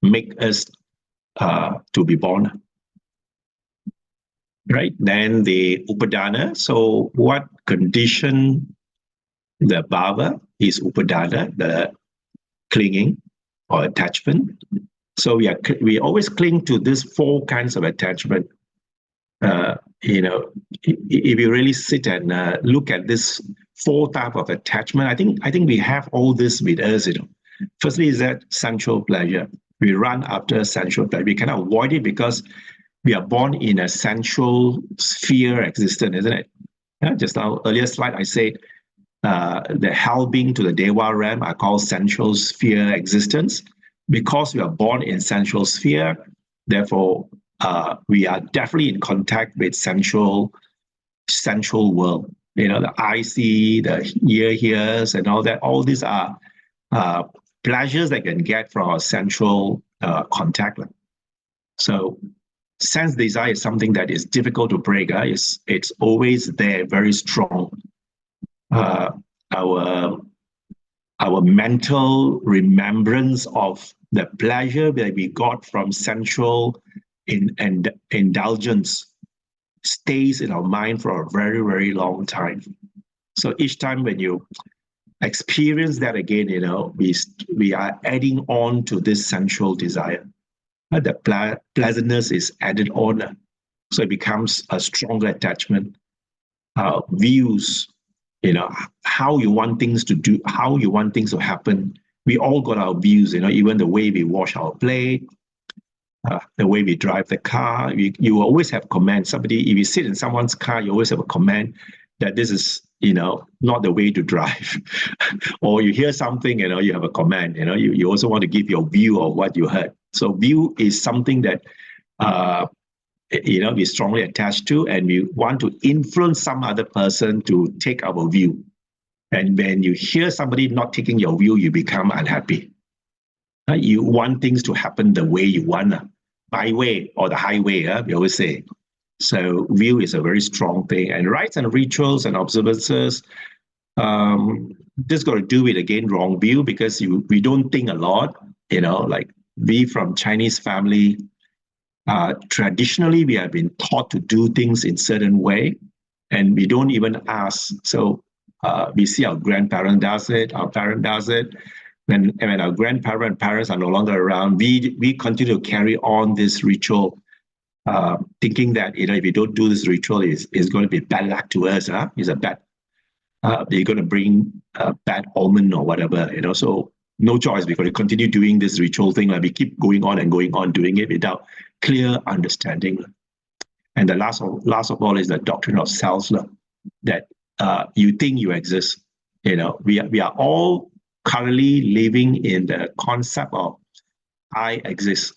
make us to be born. Right, then the Upadana. So what condition the bhava is Upadana, the clinging or attachment. So we always cling to these four kinds of attachment. If you really sit and look at this four type of attachment, I think we have all this with us. Firstly, is that sensual pleasure. We run after sensual pleasure. We cannot avoid it because we are born in a sensual sphere existence, isn't it? Yeah, just now, earlier slide, I said the hell being to the Deva realm are called sensual sphere existence. Because we are born in sensual sphere, Therefore, we are definitely in contact with central world. The eye see, the ear hears, and all that. All these are pleasures that can get from our central contact. So sense desire is something that is difficult to break. It's always there, very strong. Our mental remembrance of the pleasure that we got from sensual indulgence stays in our mind for a very, very long time. So each time when you experience that again, we are adding on to this sensual desire. The pleasantness is added on, so it becomes a stronger attachment. Views, how you want things to do, how you want things to happen. We all got our views, even the way we wash our plate, the way we drive the car. You always have comments. If you sit in someone's car, you always have a comment that this is, not the way to drive. Or you hear something, you have a comment. You also want to give your view of what you heard. So view is something that we strongly attached to, and we want to influence some other person to take our view. And when you hear somebody not taking your view, you become unhappy. You want things to happen the way you want, my way or the highway, we always say. So view is a very strong thing. And rites and rituals and observances, this got to do with, again, wrong view, because we don't think a lot, like we from Chinese family, traditionally, we have been taught to do things in certain way, and we don't even ask. So we see our grandparent does it, our parent does it. When our grandparent and parents are no longer around, we continue to carry on this ritual, thinking that if you don't do this ritual, it's going to be bad luck to us. It's a bad. They're going to bring a bad omen or whatever. So no choice. We're going to continue doing this ritual thing. We keep going on and going on doing it without clear understanding. And the last of all is the doctrine of self, that you think you exist. We are all currently living in the concept of I exist.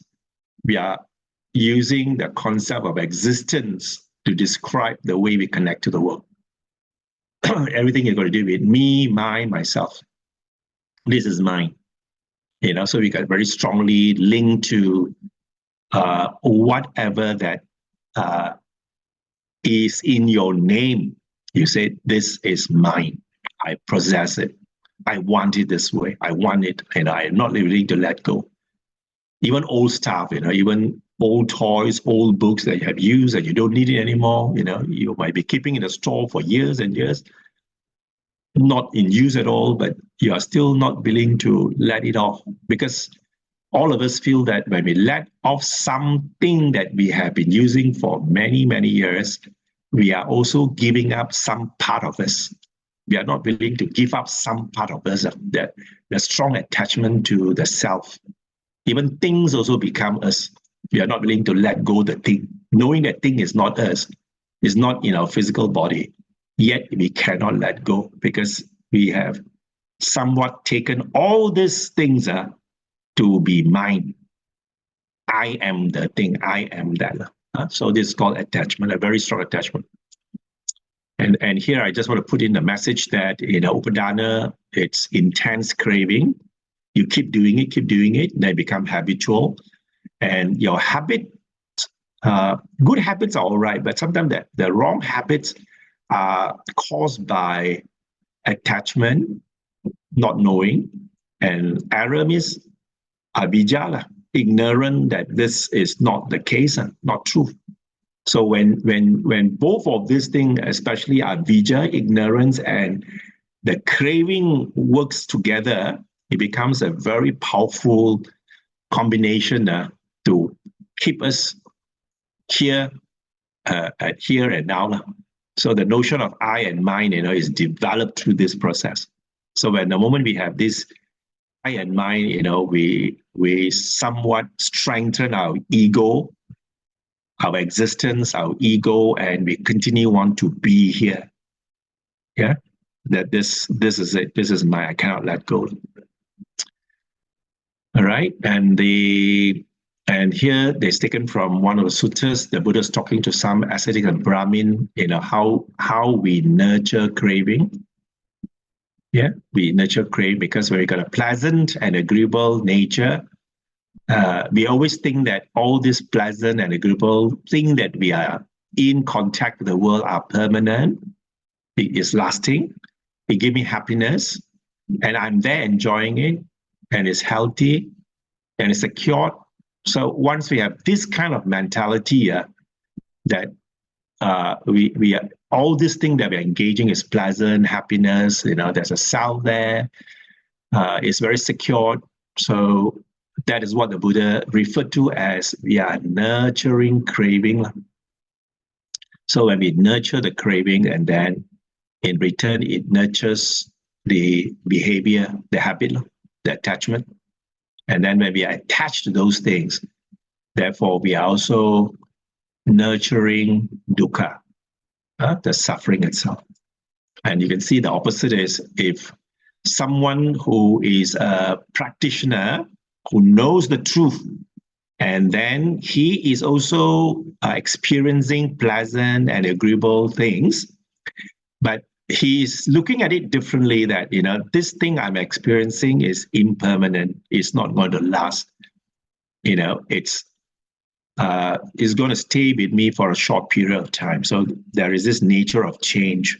We are using the concept of existence to describe the way we connect to the world. Everything you're going to do with me, mine, myself. This is mine. So we got very strongly linked to whatever that is in your name. You say, this is mine. I possess it. I want it this way. I want it, and I am not willing to let go. Even old stuff, even old toys, old books that you have used and you don't need it anymore. You might be keeping in a store for years and years, not in use at all, but you are still not willing to let it off, because all of us feel that when we let off something that we have been using for many, many years, we are also giving up some part of us. We are not willing to give up some part of us, that the strong attachment to the self. Even things also become us. We are not willing to let go the thing, knowing that thing is not us, is not in our physical body. Yet we cannot let go, because we have somewhat taken all these things to be mine. I am the thing, I am that. So this is called attachment, a very strong attachment. And here I just want to put in the message that in Upadana, it's intense craving. You keep doing it, they become habitual. And your habit, good habits are all right, but sometimes the wrong habits are caused by attachment, not knowing, and error means avijja, ignorant that this is not the case and not true. So when both of these things, especially avijja, ignorance, and the craving works together, it becomes a very powerful combination to keep us here and now. So the notion of I and mine, is developed through this process. So when the moment we have this I and mine, we somewhat strengthen our ego, our existence, our ego, and we continue on to be here. Yeah, that this is it. This is I cannot let go. All right, and And here it's taken from one of the suttas. The Buddha is talking to some ascetic and Brahmin, how we nurture craving. Yeah, we nurture craving because when we got a pleasant and agreeable nature, we always think that all this pleasant and agreeable thing that we are in contact with the world are permanent. It is lasting. It gives me happiness, and I'm there enjoying it, and it's healthy, and it's secure. So once we have this kind of mentality, that we are, all this thing that we're engaging is pleasant, happiness, there's a self there, it's very secure. So that is what the Buddha referred to as we are nurturing craving. So when we nurture the craving, and then in return, it nurtures the behavior, the habit, the attachment. And then when we are attached to those things, therefore, we are also nurturing dukkha, the suffering itself. And you can see the opposite is if someone who is a practitioner who knows the truth, and then he is also experiencing pleasant and agreeable things, but he's looking at it differently, that, this thing I'm experiencing is impermanent. It's not going to last. It's going to stay with me for a short period of time. So there is this nature of change.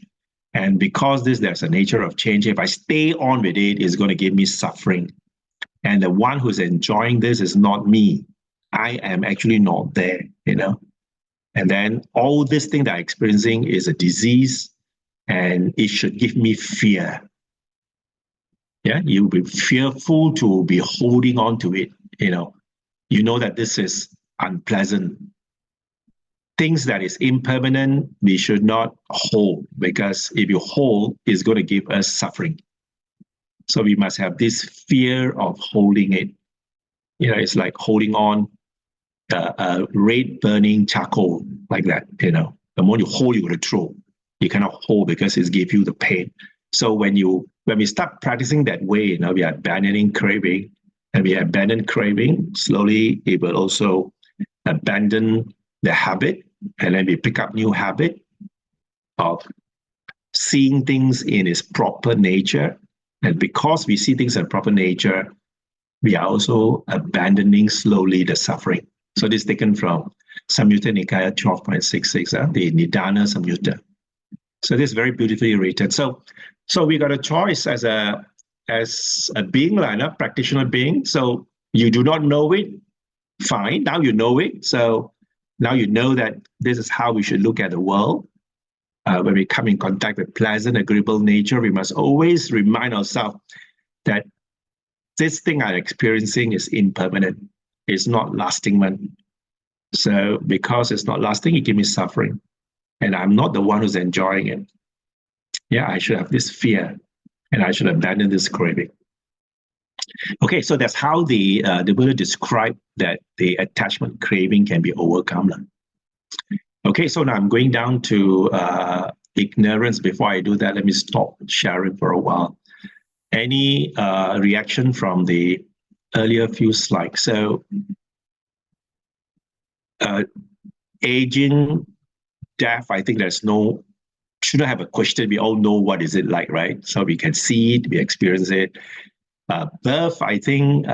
And because there's a nature of change, if I stay on with it, it's going to give me suffering. And the one who's enjoying this is not me. I am actually not there, And then all this thing that I'm experiencing is a disease, and it should give me fear. Yeah, you'll be fearful to be holding on to it. You know that this is unpleasant. Things that is impermanent, we should not hold, because if you hold, it's going to give us suffering. So we must have this fear of holding it. It's like holding on a red burning charcoal, like that. The more you hold, you're going to throw. You cannot hold because it gives you the pain. So when we start practicing that way, we are abandoning craving, and we abandon craving, slowly it will also abandon the habit, and then we pick up new habit of seeing things in its proper nature. And because we see things in proper nature, we are also abandoning slowly the suffering. So this is taken from Samyutta Nikaya 12.66, the Nidana Samyutta. So this is very beautifully written. So we got a choice as a being, a practitioner being. So you do not know it, fine. Now you know it. So now you know that this is how we should look at the world. When we come in contact with pleasant, agreeable nature, we must always remind ourselves that this thing I'm experiencing is impermanent. It's not lasting one. So because it's not lasting, it gives me suffering. And I'm not the one who's enjoying it. Yeah, I should have this fear, and I should abandon this craving. Okay, so that's how the Buddha described that the attachment craving can be overcome. Okay, so now I'm going down to ignorance. Before I do that, let me stop sharing for a while. Any reaction from the earlier few slides? So aging, death, I think shouldn't have a question. We all know what is it like, right? So we can see it, we experience it. Birth, I think,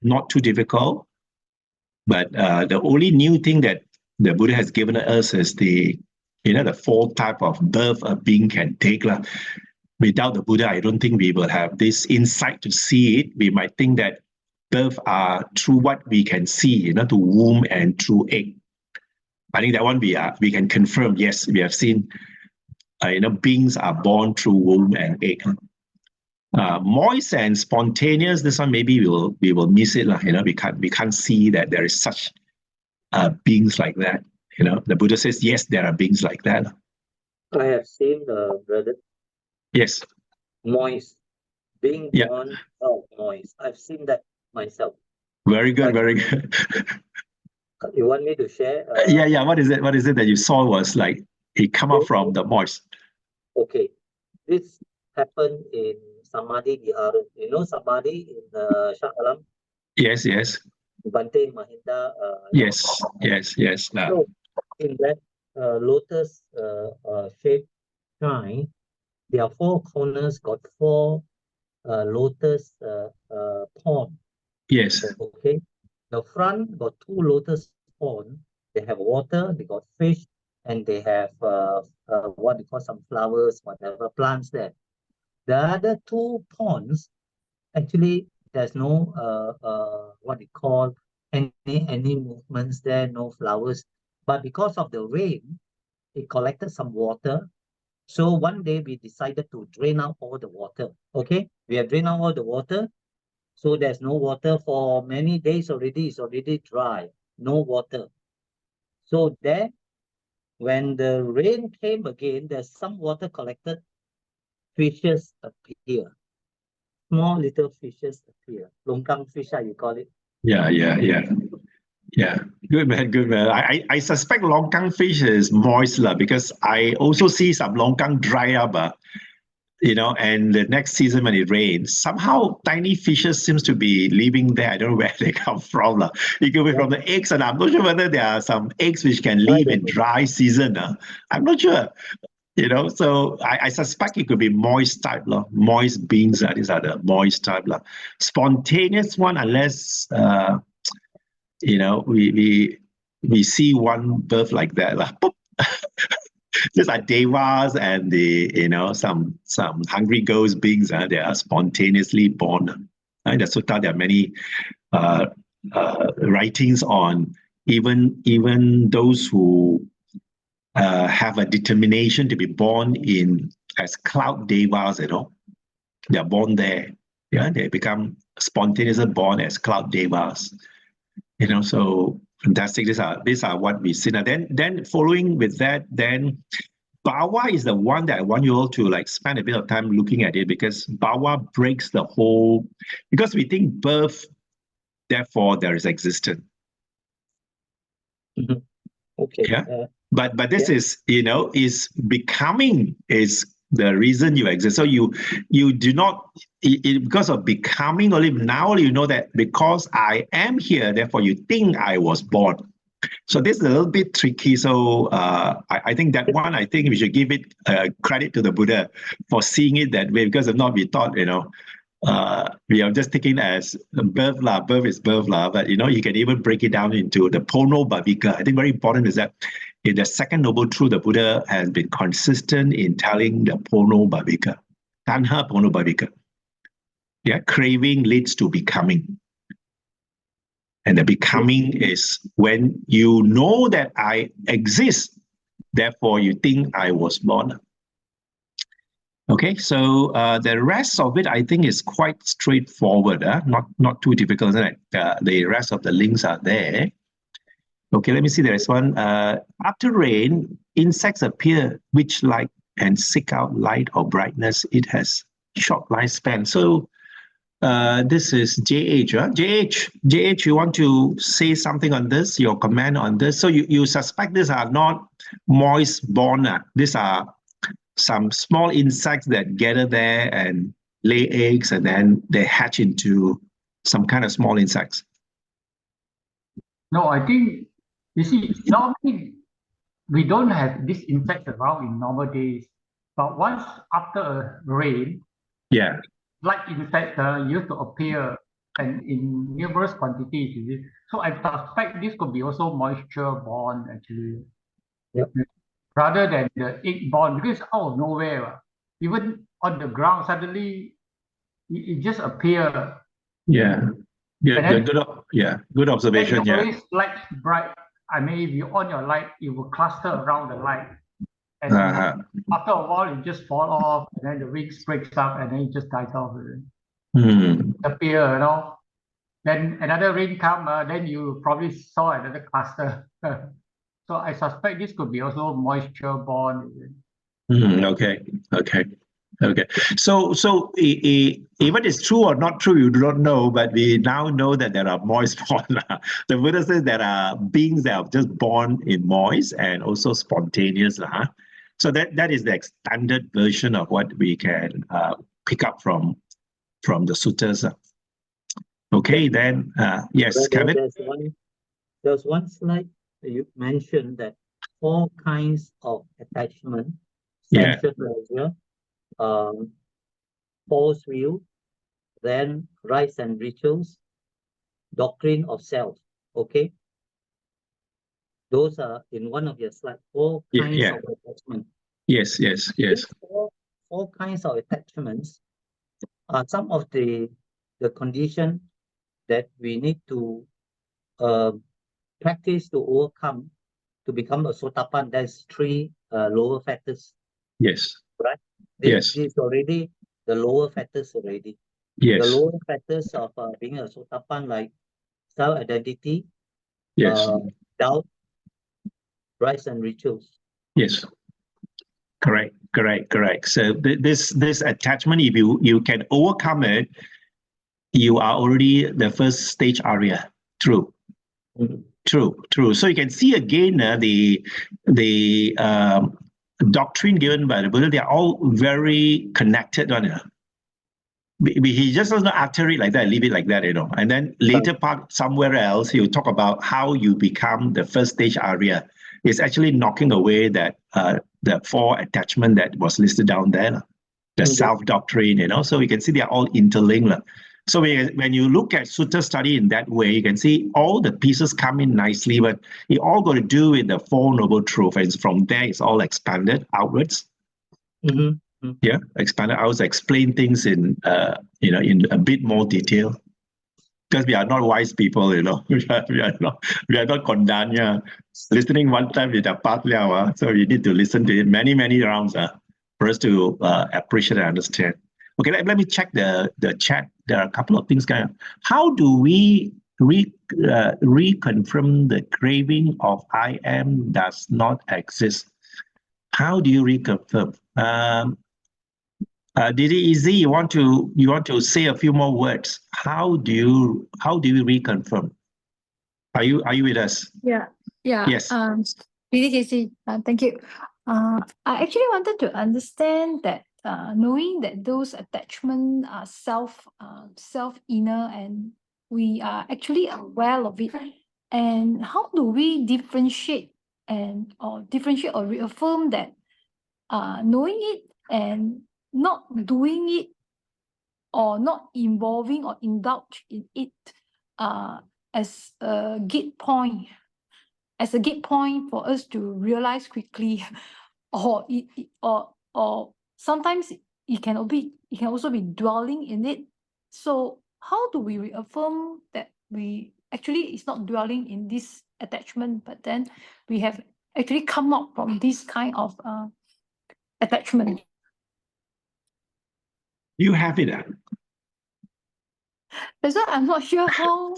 not too difficult. But the only new thing that the Buddha has given us is the 4 type of birth a being can take. Without the Buddha, I don't think we will have this insight to see it. We might think that birth are through what we can see, to womb and through egg. I think that one we can confirm. Yes, we have seen, beings are born through womb and egg. Moist and spontaneous, this one maybe we will miss it. We can't see that there is such beings like that. The Buddha says, yes, there are beings like that. I have seen brother. Yes. Moist. Being born out moist. I've seen that myself. Very good, very good. You want me to share? Yeah. What is it that you saw was like he come up from the moist? Okay. This happened in Samadhi Vihara. You know Samadhi in Shah Alam? Yes. Bante Mahinda. Yes. So in that lotus shaped shrine, there are four corners, got four lotus pond. Yes. Okay, the front got two lotus pond. They have water, they got fish, and they have what they call some flowers, whatever plants there. The other two ponds, actually, there's no what they call any movements there, no flowers. But because of the rain, it collected some water. So one day we decided to drain out all the water. Okay, we have drained out all the water. So there's no water for many days already. It's already dry, no water. So there, when the rain came again, there's some water collected. Fishes appear. Small little fishes appear. Longkang fish, you call it. Yeah. Good man. I suspect longkang fish is moist because I also see some longkang dry up, and the next season when it rains, somehow tiny fishes seems to be living there. I don't know where they come from. It could be from the eggs, and I'm not sure whether there are some eggs which can live in dry season. I'm not sure. So I suspect it could be moist type, moist beings. These are the moist type. Spontaneous one, unless we see one birth like that. These are devas and some hungry ghost beings. They are spontaneously born. In the sutta, there are many writings on even those who have a determination to be born as cloud devas. They are born there. Yeah, they become spontaneously born as cloud devas. So fantastic. These are what we see. Now then following with that, then Bhawa is the one that I want you all to spend a bit of time looking at it, because Bhawa breaks the whole, because we think birth, therefore there is existence. Mm-hmm. Okay. Yeah. But this is, is becoming is the reason you exist. So you do not, because of becoming only now you know that because I am here, therefore you think I was born. So this is a little bit tricky. So I think that one, I think we should give it credit to the Buddha for seeing it that way, because if not, we thought, we are just taking as birth is birth, but you can even break it down into the Pono Bhavika. I think very important is that in the second noble truth, the Buddha has been consistent in telling the Pono Bhavika, Tanha Pono Bhavika. Yeah, craving leads to becoming. And the becoming is when you know that I exist, therefore you think I was born. Okay, so the rest of it, I think, is quite straightforward. Not too difficult, isn't it? The rest of the links are there. Okay, let me see. There is one. After rain, insects appear, which like and seek out light or brightness. It has short lifespan. So this is JH. JH, you want to say something on this? Your comment on this? So you suspect these are not moist born. These are some small insects that gather there and lay eggs, and then they hatch into some kind of small insects. No, I think, you see, normally we don't have these insects around in normal days. But once after a rain, yeah, like insects used to appear and in numerous quantities. So I suspect this could be also moisture born, actually. Yep. Rather than the egg born, because out of nowhere, even on the ground, suddenly it just appear. Yeah. Good observation. Yeah. Always light bright. I mean, if you on your light, it will cluster around the light. And after a while, it just fall off, and then the wings breaks up, and then it just dies off. Appear, Then another rain come, then you probably saw another cluster. So I suspect this could be also moisture born. Okay. So even it's true or not true, you do not know, but we now know that there are moist born. The Buddha says there are beings that are just born in moist and also spontaneous. So that is the extended version of what we can pick up from the suttas. Okay, then, yes, Kevin? There's one slide you mentioned that 4 kinds of attachment, Yeah. sanction pleasure, false view, then rites and rituals, doctrine of self. Okay, those are in one of your slides. 4 kinds of attachment. Yes. These four kinds of attachments are some of the condition that we need to practice to overcome to become a sotapan. There's 3 lower factors. Yes. Right? Yes. These already the lower factors already. Yes. The lower factors of being a sotapan, like self-identity, Yes. doubt, rites and rituals. Yes. Correct. So this attachment, if you can overcome it, you are already the first stage area. True. True. So you can see again the doctrine given by the Buddha. They are all very connected on it. He just doesn't utter it like that, leave it like that, And then later part, somewhere else, he'll talk about how you become the first stage Arya. It's actually knocking away that the 4 attachment that was listed down there, the self-doctrine, So you can see they are all interlinked. So when you look at Sutta study in that way, you can see all the pieces come in nicely, but it all got to do with the 4 noble truths. And from there, it's all expanded outwards. Yeah, expanded. I was explain things in in a bit more detail, because we are not wise people, we are not Kondanya. Listening one time with a part liao, so you need to listen to it many rounds for us to appreciate and understand. Okay, let me check the chat. There are a couple of things going on. How do we reconfirm the craving of I am does not exist? How do you reconfirm? Didi Easy, you want to say a few more words? How do you reconfirm? Are you with us? Yeah. Yes. Really, Casey, thank you. I actually wanted to understand that knowing that those attachments are self inner, and we are actually aware of it, and how do we differentiate or reaffirm that knowing it and not doing it, or not involving or indulge in it as a gate point for us to realize quickly, or sometimes it can also be dwelling in it. So how do we reaffirm that we actually is not dwelling in this attachment, but then we have actually come out from this kind of attachment? You have it. That's why I'm not sure how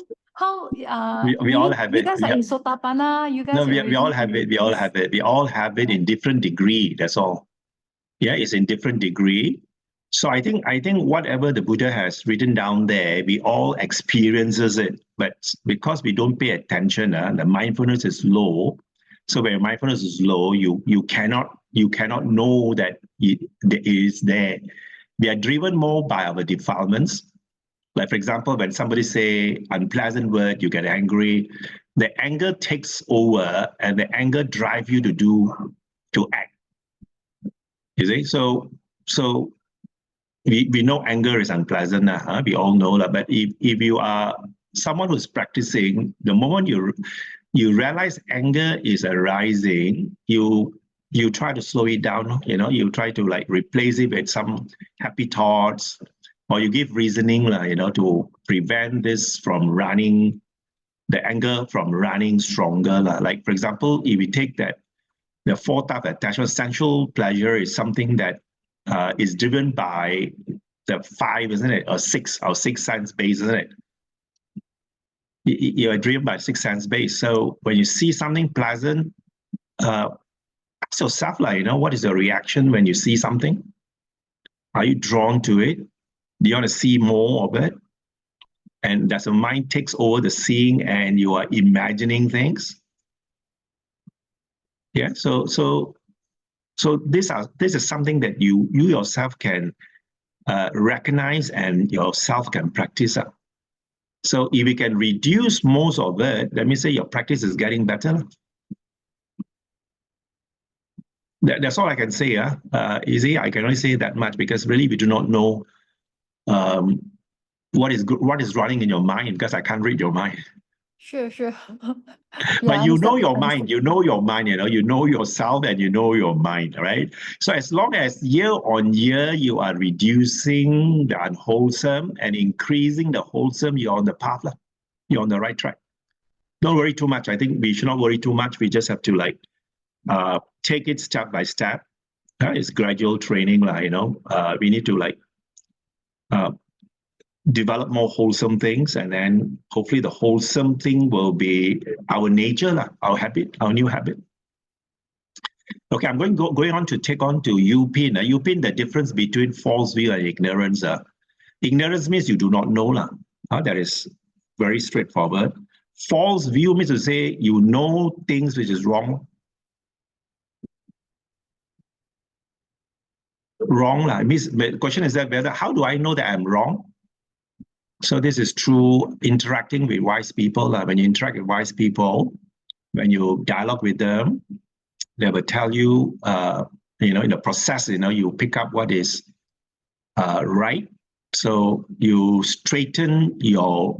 we all have it. You guys are in Sotapanna. You guys we all have it. We all have it. We all have it in different degree. That's all. Yeah, it's in different degree. So I think whatever the Buddha has written down there, we all experiences it. But because we don't pay attention, the mindfulness is low. So when mindfulness is low, you cannot know that it is there. We are driven more by our defilements. Like, for example, when somebody say unpleasant word, you get angry. The anger takes over, and the anger drives you to act. You see, so we know anger is unpleasant. We all know that. But if you are someone who's practicing, the moment you realize anger is arising, you try to slow it down. You try to replace it with some happy thoughts. Or you give reasoning, to prevent this from running, the anger from running stronger. Like, for example, if we take that, the 4 type of attachment, sensual pleasure is something that is driven by the 5, isn't it? Or 6 sense base, isn't it? You are driven by 6 sense base. So when you see something pleasant, ask yourself, what is the reaction when you see something? Are you drawn to it? Do you want to see more of it? And does the mind takes over the seeing and you are imagining things? Yeah. So this is something that you yourself can recognize and yourself can practice. So if you can reduce most of it, let me say your practice is getting better. That's all I can say. Easy. I can only say that much because really we do not know what is running in your mind, because I can't read your mind. Sure. But you know understand, your mind, you know yourself and you know your mind, right? So as long as year on year you are reducing the unwholesome and increasing the wholesome, you're on the path. You're on the right track. Don't worry too much. I think we should not worry too much. We just have to take it step by step. It's gradual training, we need to develop more wholesome things, and then hopefully the wholesome thing will be our nature, our habit, our new habit. Okay, I'm going on to take on to Yupin. Yupin, the difference between false view and ignorance. Ignorance means you do not know. That is very straightforward. False view means to say you know things which is wrong. Means the question is that whether, how do I know that I'm wrong? So this is through interacting with wise people. When you interact with wise people, when you dialogue with them, they will tell you, in the process, you pick up what is right. So you straighten your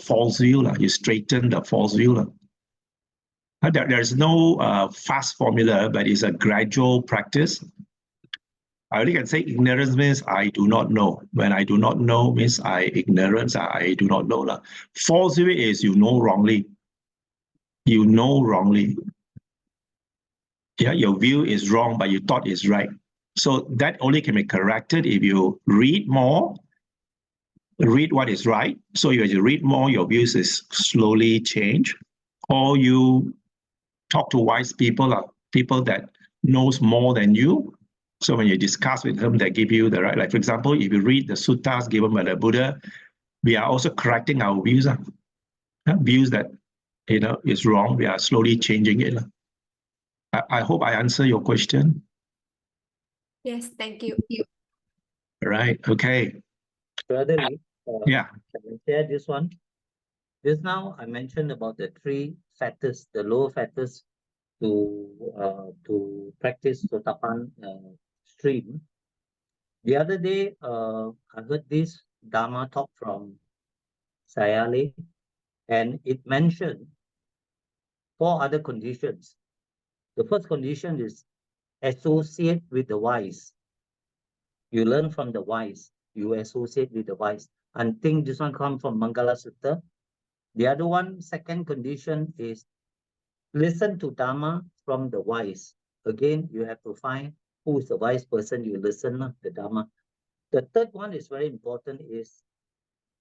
false view. You straighten the false view. There's no fast formula, but it's a gradual practice. I only can say ignorance means I do not know. When I do not know means ignorance, I do not know. False view is you know wrongly. You know wrongly. Yeah, your view is wrong, but you thought it's right. So that only can be corrected if you read more, read what is right. So as you read more, your views is slowly change. Or you talk to wise people, people that knows more than you. So when you discuss with them, they give you the right. Like for example, if you read the suttas given by the Buddha, we are also correcting our views. Views that is wrong. We are slowly changing it. I hope I answer your question. Yes, thank you. Right. Okay. Brother Lee, Yeah. can I share this one? Just now I mentioned about the 3 factors, the lower factors to practice Sotapan stream. The other day, I heard this Dharma talk from Sayale, and it mentioned 4 other conditions. The first condition is associate with the wise. You learn from the wise. You associate with the wise. And think this one comes from Mangala Sutta. The other one, second condition is listen to Dharma from the wise. Again, you have to find who is the wise person you listen to, the Dharma. The third one is very important, is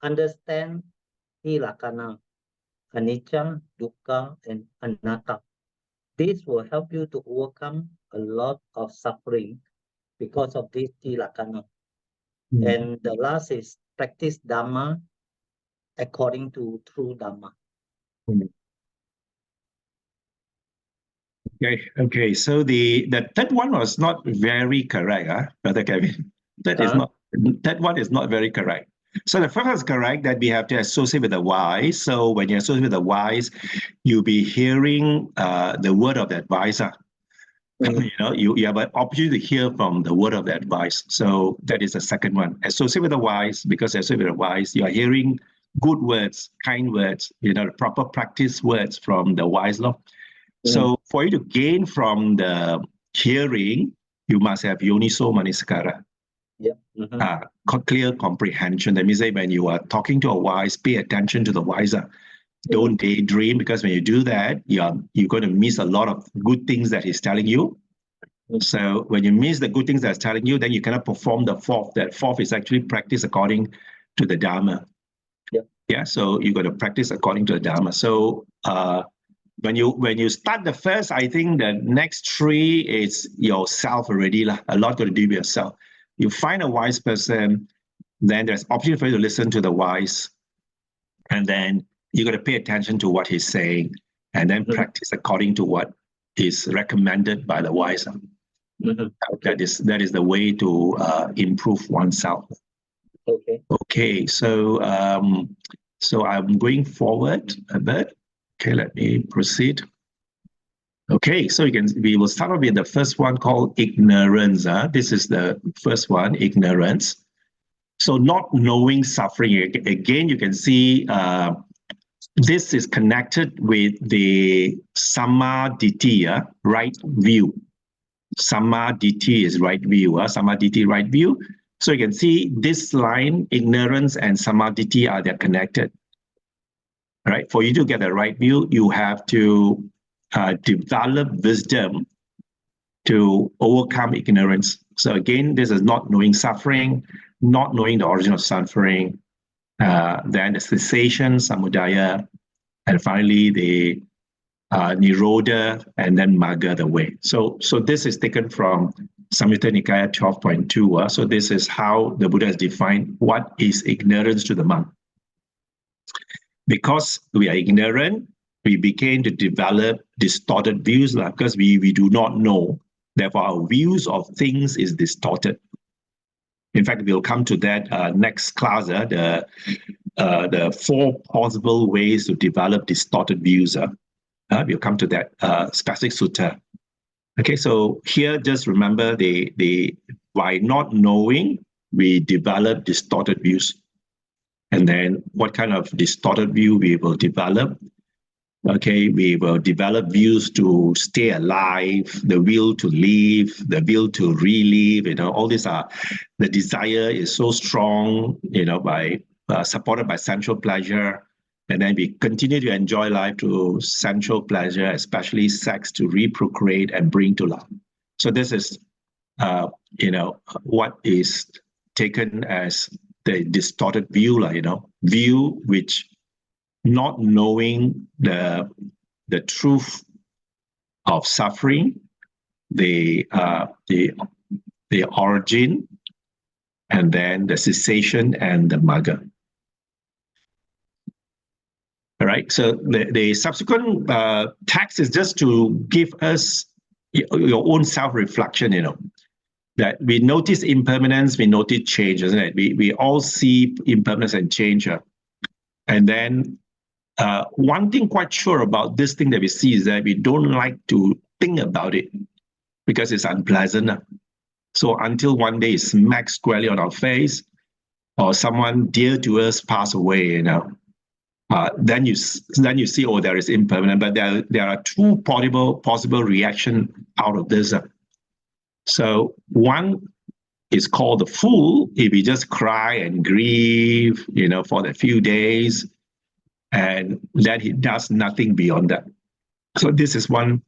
understand Tilakkhana, Anicca, Dukkha, and Anatta. This will help you to overcome a lot of suffering because of this Tilakkhana. And the last is practice Dhamma according to true Dhamma. Okay. So the third one was not very correct, Brother Kevin. That one is not very correct. So the first is correct, that we have to associate with the wise. So when you associate with the wise, you'll be hearing the word of the advisor. You have an opportunity to hear from the word of the advice. So that is the second one. Associate with the wise, because associate with the wise, you are hearing good words, kind words, the proper practice words from the wise law. So for you to gain from the hearing, you must have yoniso manasikara. Clear comprehension. That means that when you are talking to a wise, pay attention to the wiser. Don't daydream, because when you do that, you're going to miss a lot of good things that he's telling you. So when you miss the good things that's telling you, then you cannot perform the fourth. That fourth is actually practice according to the Dharma. So you got to practice according to the Dharma. So when you start the first, I think the next 3 is yourself already. A lot got to do with yourself. You find a wise person, then there's opportunity for you to listen to the wise, and then you got to pay attention to what he's saying, and then practice according to what is recommended by the wise. That is the way to improve oneself. Okay. So So I'm going forward a bit. Okay, let me proceed. Okay, so we will start off with the first one called ignorance. This is the first one, ignorance. So not knowing suffering. Again, you can see this is connected with the samaditi, right view. Samaditi is right view. Samaditi, right view. So you can see this line, ignorance and samaditi are they're connected. Right? For you to get the right view, you have to develop wisdom to overcome ignorance. So again, this is not knowing suffering, not knowing the origin of suffering, then the cessation, samudaya, and finally the nirodha, and then magga, the way. So this is taken from Samyutta Nikaya 12.2. So this is how the Buddha has defined what is ignorance to the monk. Because we are ignorant, we begin to develop distorted views because we do not know. Therefore, our views of things is distorted. In fact, we'll come to that next class, the 4 possible ways to develop distorted views. We'll come to that specific sutta. Okay, so here just remember by not knowing, we develop distorted views. And then what kind of distorted view we will develop? Okay, we will develop views to stay alive, the will to live, the will to relive, all these are, the desire is so strong, by supported by sensual pleasure. And then we continue to enjoy life through sensual pleasure, especially sex, to reprocreate and bring to life. So this is, what is taken as the distorted view, view which not knowing the truth of suffering, the origin, and then the cessation and the magga. All right. So the subsequent text is just to give us your own self-reflection. That we notice impermanence, we notice change, isn't it? We all see impermanence and change. And then one thing quite sure about this thing that we see is that we don't like to think about it because it's unpleasant. So until one day it smacks squarely on our face, or someone dear to us pass away, then you see, oh, there is impermanence. But there are 2 possible reactions out of this. So one is called the fool, if we just cry and grieve, for the few days, and that he does nothing beyond that. So this is one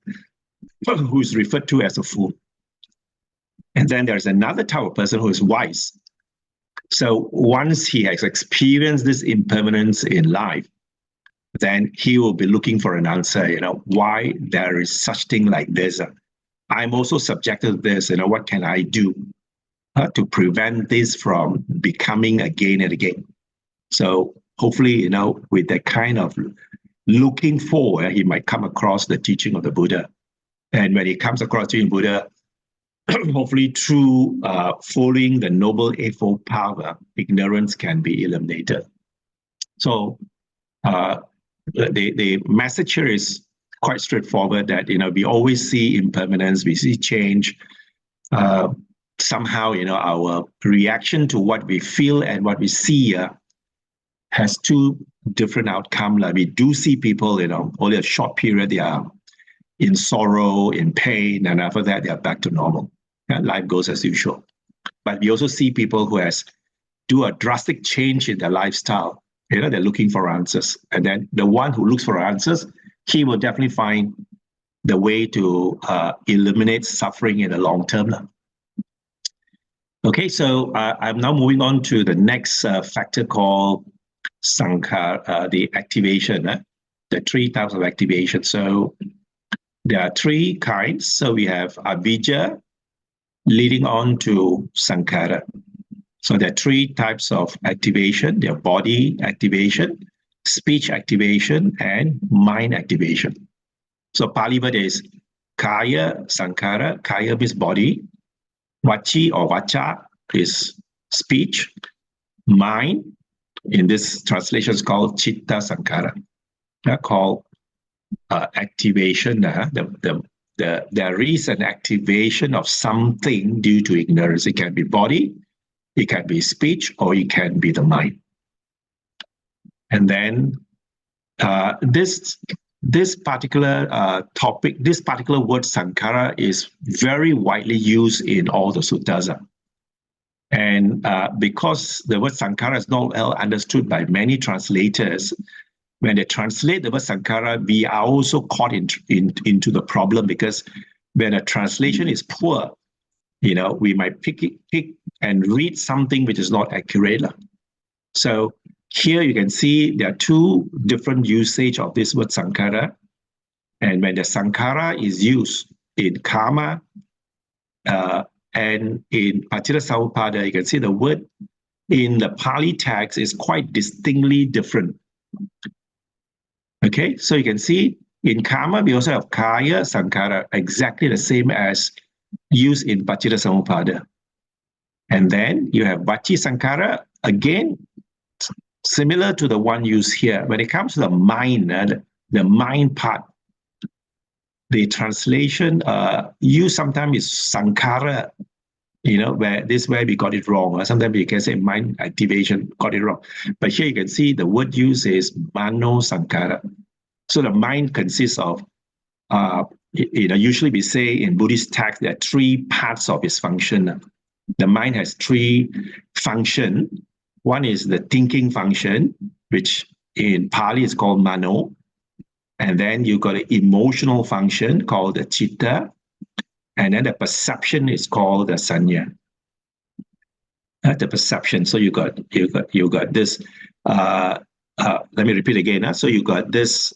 who is referred to as a fool. And then there's another type of person who is wise. So once he has experienced this impermanence in life, then he will be looking for an answer, why there is such thing like this. I'm also subjected to this, what can I do to prevent this from becoming again and again? So hopefully, with that kind of looking forward, he might come across the teaching of the Buddha. And when he comes across the Buddha, hopefully through following the Noble Eightfold Path, ignorance can be eliminated. So the message here is quite straightforward, that we always see impermanence, we see change. Somehow, our reaction to what we feel and what we see has 2 different outcomes. We do see people, only a short period they are in sorrow, in pain, and after that they are back to normal. And life goes as usual. But we also see people who do a drastic change in their lifestyle. They're looking for answers. And then the one who looks for answers, he will definitely find the way to eliminate suffering in the long term. Okay, so I'm now moving on to the next factor called sankhara, the activation, the 3 types of activation. So there are 3 kinds. So we have avijja leading on to sankhara. So there are 3 types of activation. There are body activation, speech activation, and mind activation. So Pali word is kaya sankhara. Kaya means body. Vachi or vacha is speech. Mind, in this translation is called Chitta Sankhara, called activation. There is an activation of something due to ignorance. It can be body, it can be speech, or it can be the mind. And then this particular topic, this particular word sankhara is very widely used in all the suttas. And because the word sankhara is not well understood by many translators, when they translate the word sankhara, we are also caught into the problem, because when a translation is poor, we might pick and read something which is not accurate. So here you can see there are two different usage of this word sankhara. And when the sankhara is used in karma and in Paccittassamuppada, you can see the word in the Pali text is quite distinctly different. Okay, so you can see in karma, we also have kaya sankhara, exactly the same as used in Paccittassamuppada. And then you have vachi sankhara, again, similar to the one used here. When it comes to the mind part, the translation used sometimes is sankhara, where we got it wrong. Or sometimes we can say mind activation, got it wrong. But here you can see the word used is mano sankhara. So the mind consists of, usually we say in Buddhist text, there are three parts of its function. The mind has three functions. One is the thinking function, which in Pali is called mano. And then you got an emotional function called the chitta. And then the perception is called the sanya. The perception. So you got this. Let me repeat again. So you got this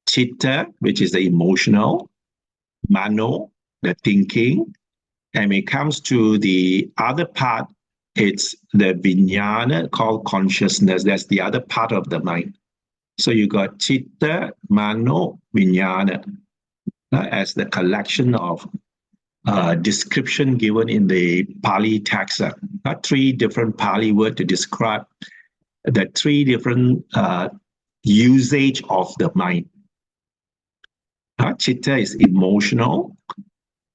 chitta, which is the emotional, mano, the thinking. And when it comes to the other part, it's the vijnana, called consciousness. That's the other part of the mind. So you got chitta, mano, vijnana as the collection of description given in the Pali text. Three different Pali words to describe the three different usage of the mind. Chitta is emotional,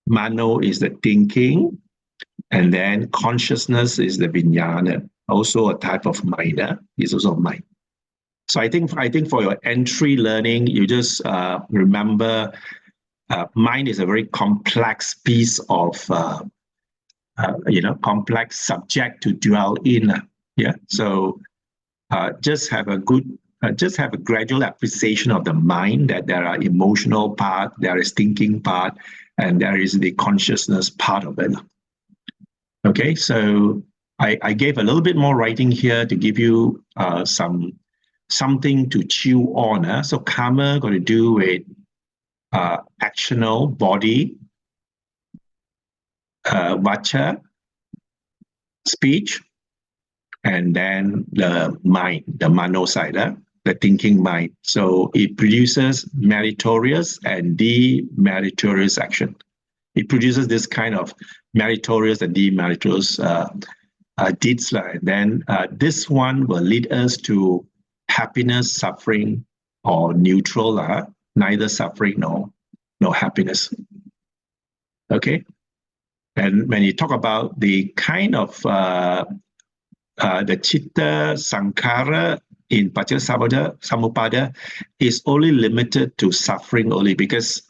mano is the thinking, and then consciousness is the vijnana, also a type of mind. Is also mind. So I think for your entry learning, you just remember mind is a very complex piece of complex subject to dwell in. So just have a gradual appreciation of the mind, that there are emotional part, there is thinking part, and there is the consciousness part of it. Okay, so I gave a little bit more writing here to give you something to chew on. So karma got to do with actional body, vacha, speech, and then the mind, the mano side, the thinking mind. So it produces meritorious and demeritorious action. It produces this kind of meritorious and demeritorious deeds. And then this one will lead us to happiness, suffering, or neutral, neither suffering nor happiness. Okay? And when you talk about the kind of the chitta sankhara in Paccittassamuppada is only limited to suffering only, because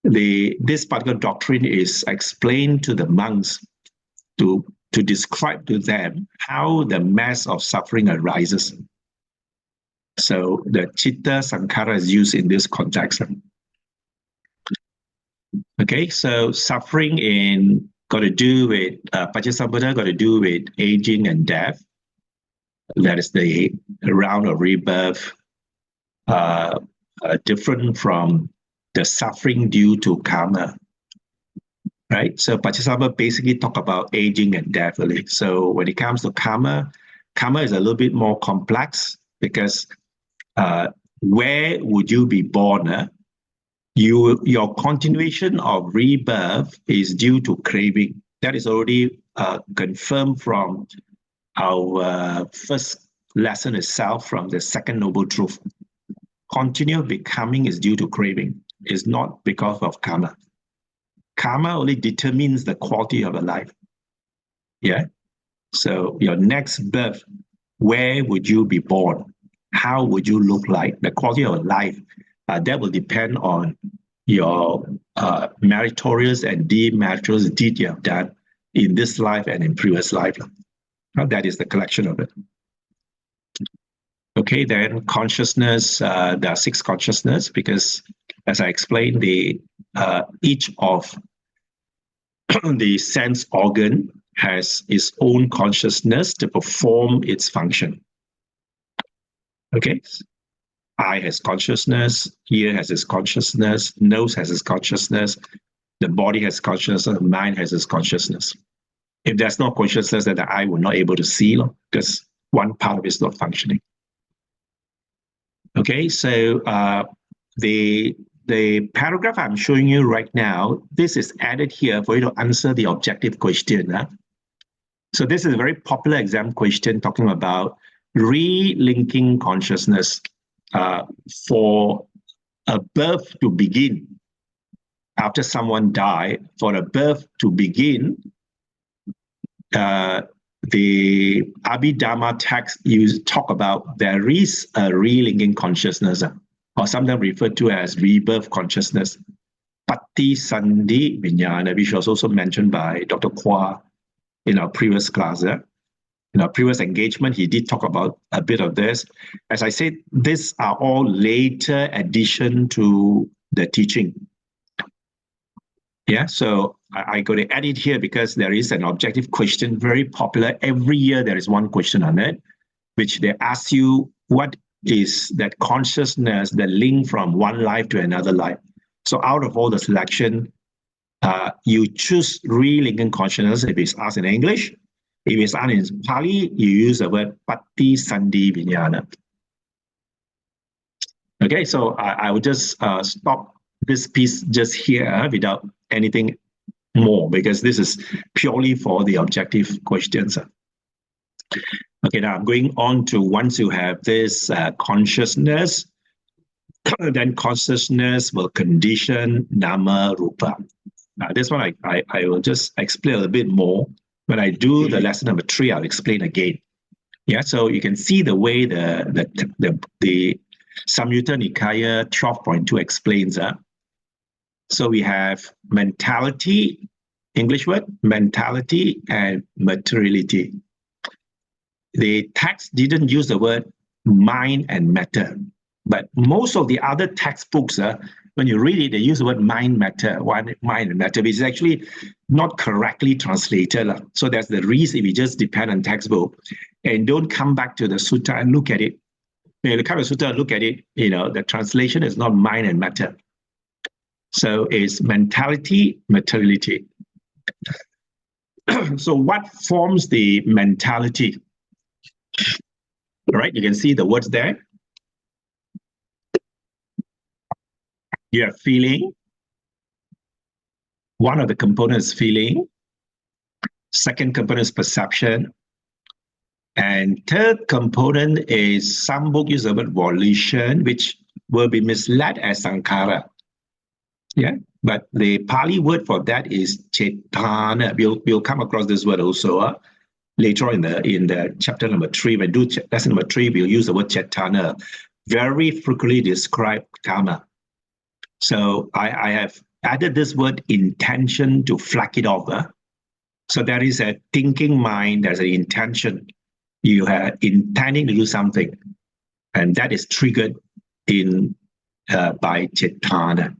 this particular doctrine is explained to the monks to describe to them how the mass of suffering arises. So the chitta sankhara is used in this context. Okay, so suffering got to do with Paccittassamuppada, got to do with aging and death. That is the round of rebirth, different from the suffering due to karma. Right? So Paccittassamuppada basically talk about aging and death really. So when it comes to karma is a little bit more complex, because where would you be born? Your continuation of rebirth is due to craving. That is already confirmed from our first lesson itself from the second noble truth. Continual becoming is due to craving. It's not because of karma. Karma only determines the quality of a life. Yeah. So your next birth, where would you be born? How would you look like? The quality of life, that will depend on your meritorious and demeritorious deed you have done in this life and in previous life. That is the collection of it. Okay, then consciousness, there are 6 consciousness because, as I explained, each of the sense organ has its own consciousness to perform its function. Okay, eye has consciousness, ear has its consciousness, nose has its consciousness, the body has consciousness, the mind has its consciousness. If there's no consciousness, then the eye will not able to see because one part of it is not functioning. Okay, so the paragraph I'm showing you right now, this is added here for you to answer the objective question. So this is a very popular exam question talking about relinking consciousness for a birth to begin. After someone died, for a birth to begin, the Abhidharma text talk about there is a relinking consciousness, or sometimes referred to as rebirth consciousness. Pati Sandhi Vijnana, which was also mentioned by Dr. Kwa in our previous class. In our previous engagement, he did talk about a bit of this. As I said, these are all later addition to the teaching. Yeah, so I got to add it here because there is an objective question, very popular. Every year there is one question on it, which they ask you, what is that consciousness, the link from one life to another life? So out of all the selection, you choose relinking consciousness if it's asked in English. If it's asked in Pali, you use the word Pati Sandhi Vijnana. Okay, so I will just stop this piece just here without anything more, because this is purely for the objective questions. Okay, now I'm going on to, once you have this consciousness, then consciousness will condition nama rupa. Now this one I will just explain a little bit more. When I do the lesson number 3, I'll explain again. Yeah, so you can see the way the Samyutta Nikaya 12.2 explains. So we have mentality, English word, mentality and materiality. The text didn't use the word mind and matter, but most of the other textbooks, when you read it, they use the word mind, matter, mind and matter, which is actually not correctly translated. So that's the reason we just depend on textbook and don't come back to the sutta and look at it. When you come to the sutta and look at it, the translation is not mind and matter. So it's mentality, materiality. So what forms the mentality? All right, you can see the words there. You have feeling. One of the components is feeling. Second component is perception. And third component is, some book use the word volition, which will be misled as sankhara. Yeah, but the Pali word for that is cetana. We'll come across this word also later on in the chapter number 3. When we do lesson number 3, we'll use the word cetana. Very frequently describe karma. So I have added this word intention to flag it off. So there is a thinking mind, there's an intention. You are intending to do something, and that is triggered by cetana.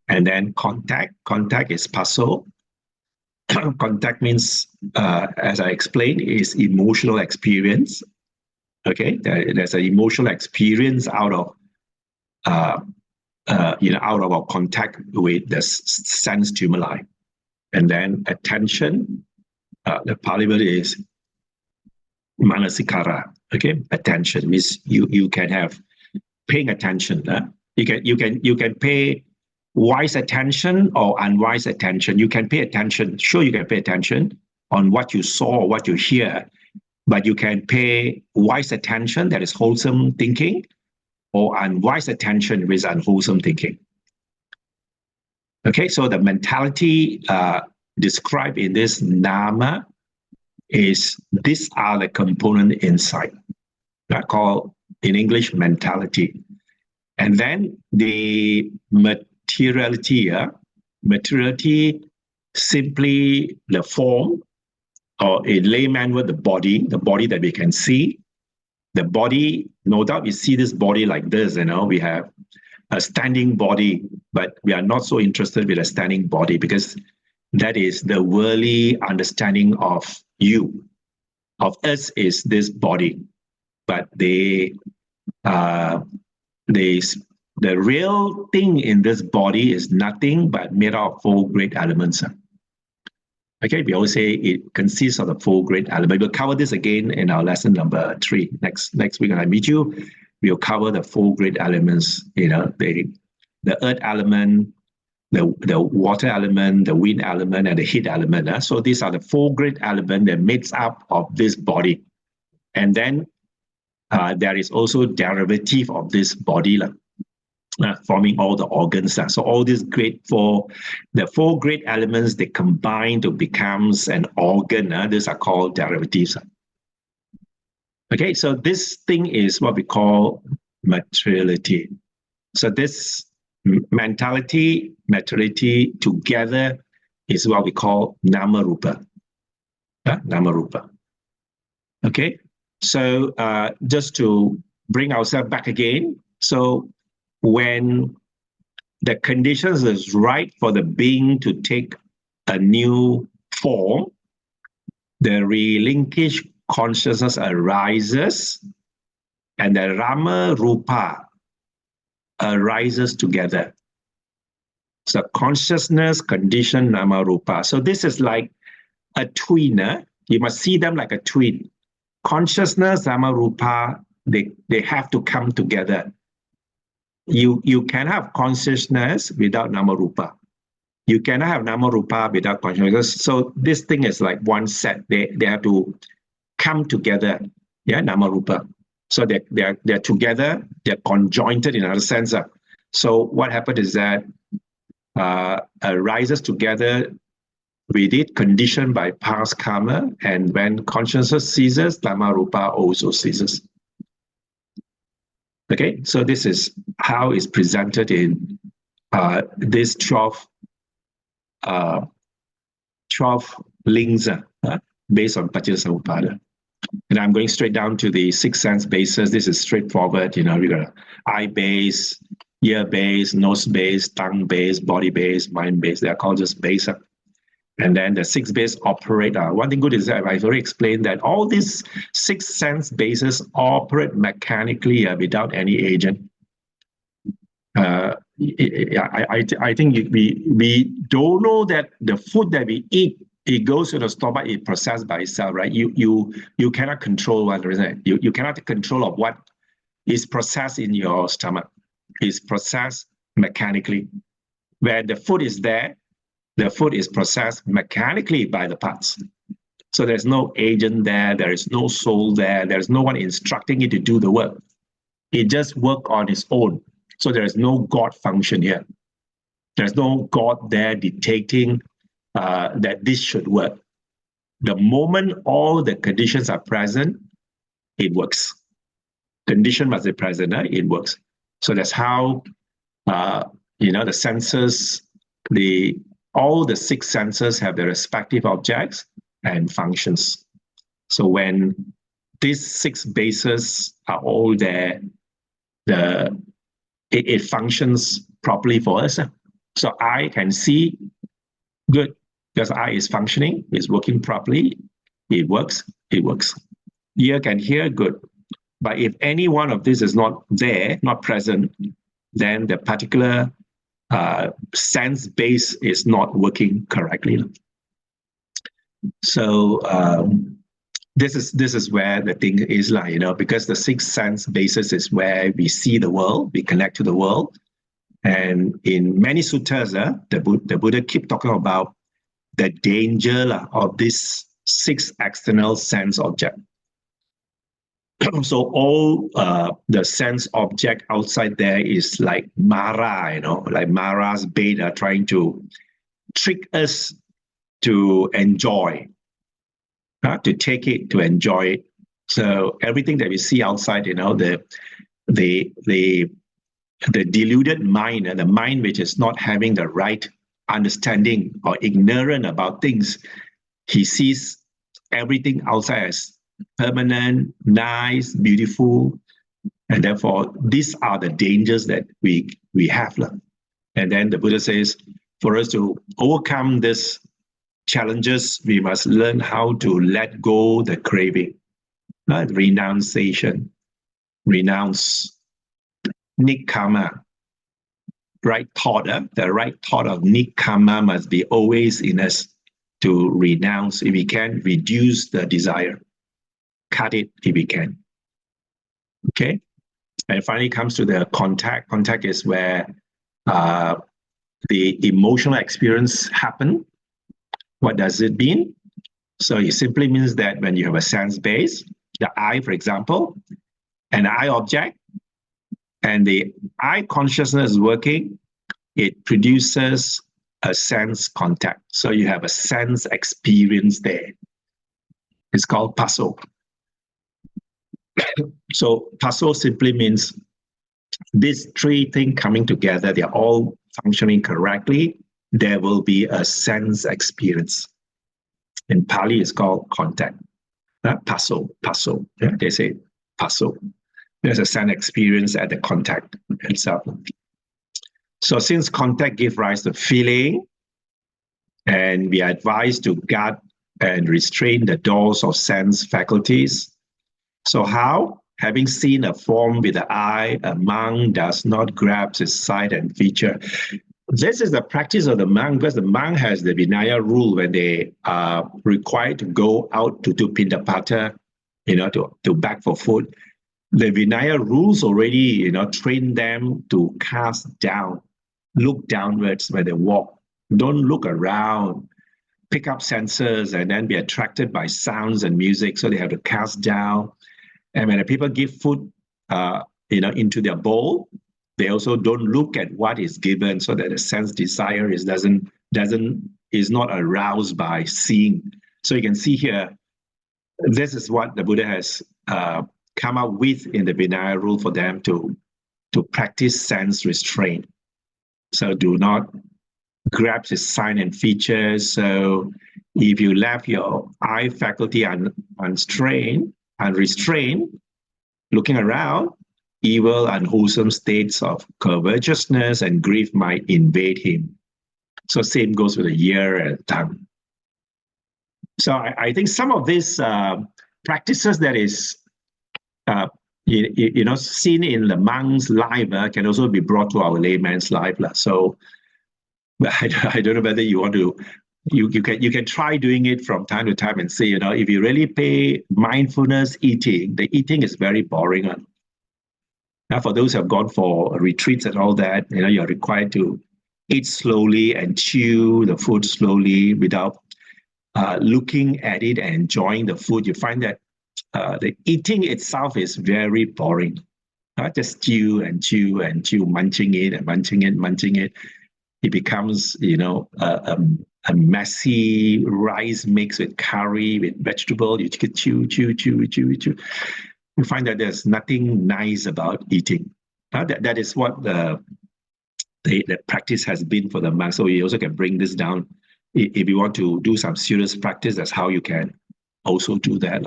And then contact is paso. Contact means, as I explained, is emotional experience. Okay, there's an emotional experience out of our contact with the sense stimuli. And then attention, the Pali word is manasikara. Okay, attention means you can have paying attention. You can pay wise attention or unwise attention. You can pay attention. Sure, you can pay attention on what you saw or what you hear, but you can pay wise attention, that is wholesome thinking, or unwise attention with unwholesome thinking. Okay, so the mentality described in this nama is, these are the component inside. That called in English mentality. And then the materiality, materiality simply the form, or in layman word, the body that we can see. The body, no doubt we see this body like this, we have a standing body, but we are not so interested with a standing body because that is the worldly understanding of you. Of us is this body. But the real thing in this body is nothing but made up of 4 great elements. Okay, we always say it consists of the 4 great elements. We'll cover this again in our lesson number 3. Next week when I meet you, we'll cover the 4 great elements, the earth element, the water element, the wind element, and the heat element. So these are the 4 great elements that makes up of this body. And then there is also derivative of this body, forming all the organs. So all these the 4 great elements, they combine to becomes an organ. These are called derivatives. Okay, so this thing is what we call materiality. So this mentality, materiality together is what we call nama-rupa. Nama-rupa. Okay, so just to bring ourselves back again, so when the conditions is right for the being to take a new form, the relinquished consciousness arises, and the Rama Rupa arises together. So consciousness, condition, Nama Rupa. So this is like a twin. You must see them like a twin. Consciousness, Nama Rupa, they have to come together. You can have consciousness without Nama Rupa. You cannot have Nama Rupa without consciousness. So this thing is like one set. They have to come together. Yeah, Nama Rupa. So they're together. They're conjointed in another sense. So what happened is that arises together with it, conditioned by past karma, and when consciousness ceases, Nama Rupa also ceases. Okay, so this is how it's presented in this 12 links based on Paccekasamuppada. And I'm going straight down to the 6 sense bases. This is straightforward. We got eye base, ear base, nose base, tongue base, body base, mind base. They are called just base. And then the 6 base operate. One thing good is that I've already explained that all these 6 sense bases operate mechanically without any agent. I think we don't know that the food that we eat, it goes to the stomach, it processed by itself, right? You cannot control what, isn't it? You cannot take control of what is processed in your stomach. It's processed mechanically. When the food is there, the food is processed mechanically by the parts. So there's no agent there, there is no soul there, there's no one instructing it to do the work. It just works on its own. So there is no God function here. There's no God there dictating that this should work. The moment all the conditions are present, it works. Condition must be present, it works. So that's how, the senses, all the 6 senses have their respective objects and functions. So when these 6 bases are all there, it functions properly for us. So eye can see, good, because eye is functioning, it's working properly, it works. Ear can hear, good. But if any one of this is not there, not present, then the particular sense base is not working correctly. So this is where the thing is, because the 6 sense bases is where we see the world, we connect to the world. And in many suttas, the Buddha keep talking about the danger of this 6 external sense object. So all the sense object outside there is like Mara, like Mara's bait are trying to trick us to enjoy, to take it, to enjoy it. So everything that we see outside, the deluded mind, and the mind which is not having the right understanding or ignorant about things, he sees everything outside as permanent, nice, beautiful, and therefore these are the dangers that we have. And then the Buddha says, for us to overcome these challenges, we must learn how to let go the craving, renunciation, renounce, nikkama, right thought. The right thought of nikkama must be always in us, to renounce if we can, reduce the desire, cut it if we can. Okay, and finally comes to the contact. Contact is where the emotional experience happen. What does it mean? So it simply means that when you have a sense base, the eye, for example, an eye object, and the eye consciousness is working, it produces a sense contact. So you have a sense experience there. It's called paso. So paso simply means these three things coming together, they're all functioning correctly, there will be a sense experience. In Pali, it's called contact. Paso. Yeah, they say paso. There's a sense experience at the contact itself. So since contact gives rise to feeling, and we are advised to guard and restrain the doors of sense faculties. So how? Having seen a form with the eye, a monk does not grasp its sight and feature. This is the practice of the monk, because the monk has the Vinaya rule when they are required to go out to do Pindapata, to beg for food. The Vinaya rules already, train them to cast down, look downwards when they walk. Don't look around, pick up senses, and then be attracted by sounds and music. So they have to cast down. And when the people give food, into their bowl, they also don't look at what is given, so that the sense desire is not aroused by seeing. So you can see here, this is what the Buddha has come up with in the Vinaya rule for them to practice sense restraint. So do not grab the sign and features. So if you left your eye faculty unrestrained, looking around, evil, unwholesome states of covetousness and grief might invade him. So same goes with the ear and tongue. So I think some of these practices that is seen in the monk's life can also be brought to our layman's life. So I don't know whether you want to, you can try doing it from time to time and see, if you really pay mindfulness eating, the eating is very boring. Now, for those who have gone for retreats and all that, you're required to eat slowly and chew the food slowly without looking at it and enjoying the food. You find that the eating itself is very boring. Just chew and chew and chew, munching it and munching it. It becomes, a messy rice mix with curry, with vegetable. You can chew. You find that there's nothing nice about eating. That is what the practice has been for the monk. So you also can bring this down. If you want to do some serious practice, that's how you can also do that.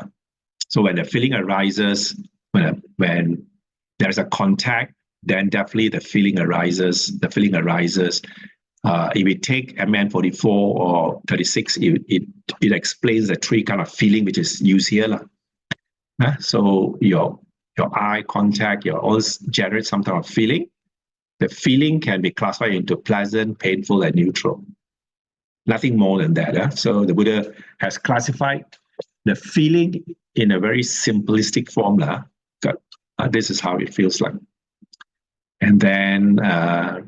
So when the feeling arises, when there's a contact, then definitely the feeling arises. If we take MN44 or 36, it explains the three kind of feeling which is used here. So your eye contact, you always generate some kind of feeling. The feeling can be classified into pleasant, painful, and neutral. Nothing more than that. So the Buddha has classified the feeling in a very simplistic formula. This is how it feels like. And then, the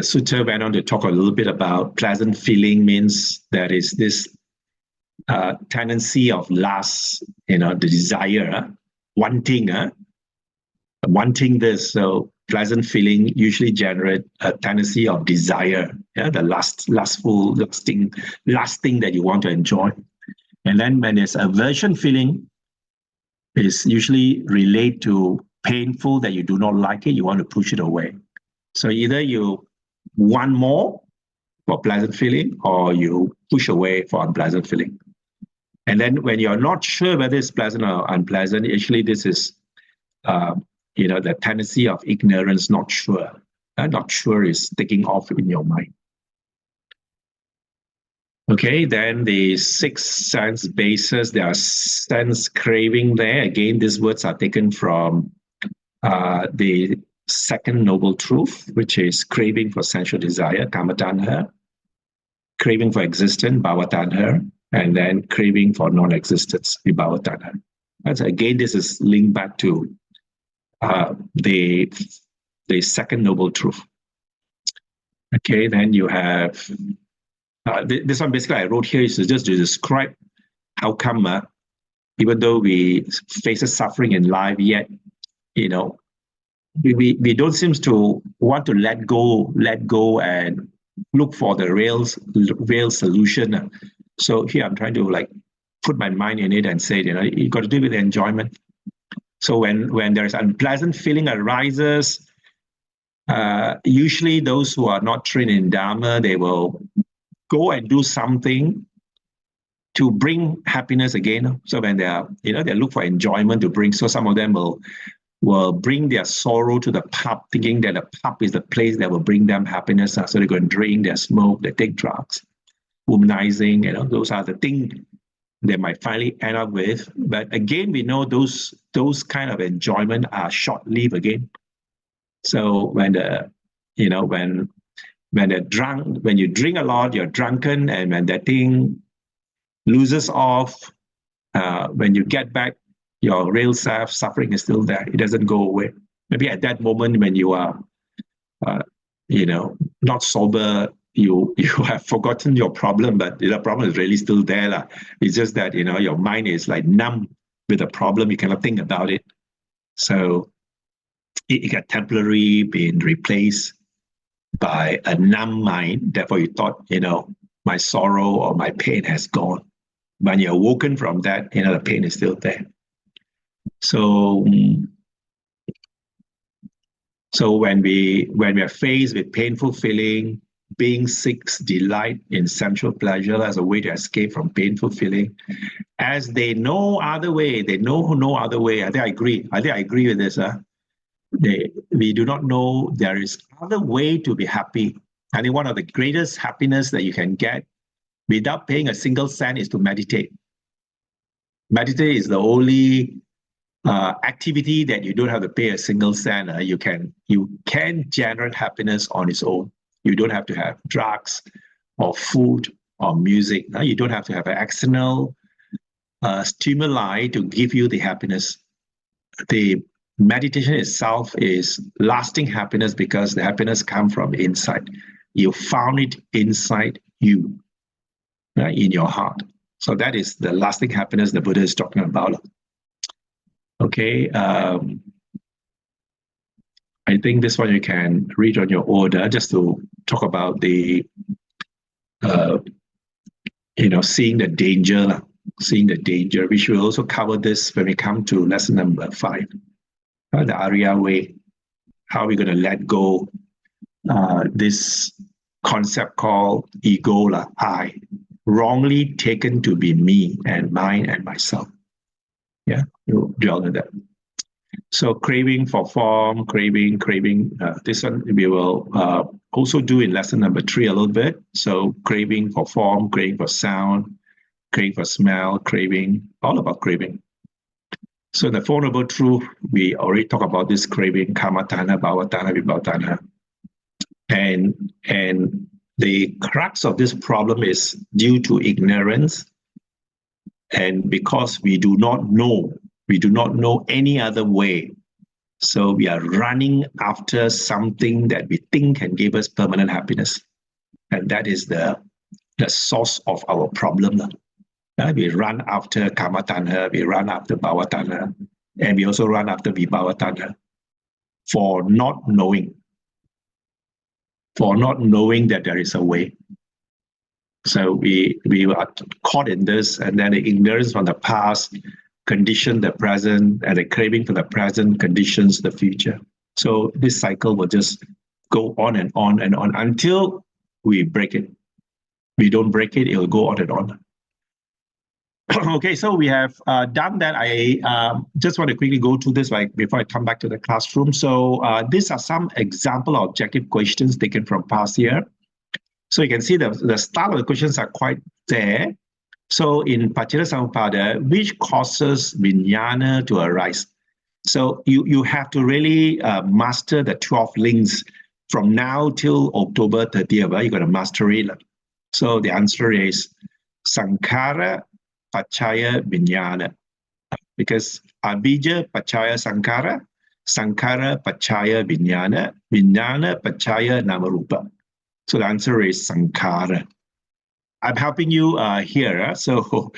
sutta went on to talk a little bit about pleasant feeling means that is this tendency of lust, the desire, wanting this. So pleasant feeling usually generate a tendency of desire, the lasting that you want to enjoy. And then when there's aversion feeling, is usually relate to painful that you do not like it, you want to push it away. So either you want more for pleasant feeling or you push away for unpleasant feeling. And then when you're not sure whether it's pleasant or unpleasant, actually this is, the tendency of ignorance, not sure. Not sure is taking off in your mind. Okay, then the 6 sense bases, there are sense craving there. Again, these words are taken from the second noble truth, which is craving for sensual desire, kamatanha, craving for existence, bhavatanha, and then craving for non-existence, vibhavatanha. So again, this is linked back to the second noble truth. Okay, then you have this one. Basically, I wrote here is just to describe how come, even though we face suffering in life, yet we don't seem to want to let go and look for the real solution. So here I'm trying to put my mind in it and say, you got to do with enjoyment. So when there's unpleasant feeling arises, usually those who are not trained in Dharma, they will go and do something to bring happiness again. So when they look for enjoyment to bring. So some of them will bring their sorrow to the pub, thinking that the pub is the place that will bring them happiness. So they go and drink, they smoke, they take drugs, womanizing. Those are the things they might finally end up with. But again, we know those kind of enjoyment are short-lived again. So when you drink a lot, you're drunken, and when that thing loses off, when you get back your real self, suffering is still there. It doesn't go away. Maybe at that moment when you are, not sober, you have forgotten your problem, but the problem is really still there. It's just that, your mind is numb with the problem. You cannot think about it. So it got temporarily been replaced by a numb mind. Therefore, you thought, my sorrow or my pain has gone. When you're awoken from that, the pain is still there. So when we are faced with painful feeling, being seeks delight in sensual pleasure as a way to escape from painful feeling, as they know other way, they know no other way. I think I agree with this. We do not know there is other way to be happy. I think one of the greatest happiness that you can get without paying a single cent is to meditate. Meditate is the only activity that you don't have to pay a single cent. You can generate happiness on its own. You don't have to have drugs or food or music. You don't have to have an external stimuli to give you the happiness. The meditation itself is lasting happiness because the happiness comes from inside. You found it inside you, in your heart. So that is the lasting happiness the Buddha is talking about. Okay, I think this one you can read on your order, just to talk about the, seeing the danger, which will also cover this when we come to lesson number 5, the Arya way, how we're going to let go this concept called ego, I, wrongly taken to be me and mine and myself. Yeah, you all know that. So craving for form, craving. This one we will also do in lesson number 3 a little bit. So craving for form, craving for sound, craving for smell, craving, all about craving. So in the Four Noble Truth, we already talked about this craving, kamatanha, bhavatanha, vibhavatanha. And the crux of this problem is due to ignorance. And because we do not know any other way. So we are running after something that we think can give us permanent happiness. And that is the source of our problem. We run after Kamatanha, we run after Bhavatanha, and we also run after Vibhavatanha for not knowing that there is a way. So we are caught in this, and then the ignorance from the past condition the present, and the craving for the present conditions the future. So this cycle will just go on and on and on until we break it. We don't break it, it will go on and on. Okay, so we have done that. I just want to quickly go through this before I come back to the classroom. So these are some example objective questions taken from past year. So you can see the style of the questions are quite there. So in Paccita Samuppada, which causes vijnana to arise? So you have to really master the 12 links from now till October 30th. Right? You got to master it. So the answer is Sankhara Pachaya Vijnana. Because Avijja Pachaya Sankhara, Sankhara Pachaya Vijnana, Vijnana Pachaya Namarupa. So the answer is Sankhara. I'm helping you here, so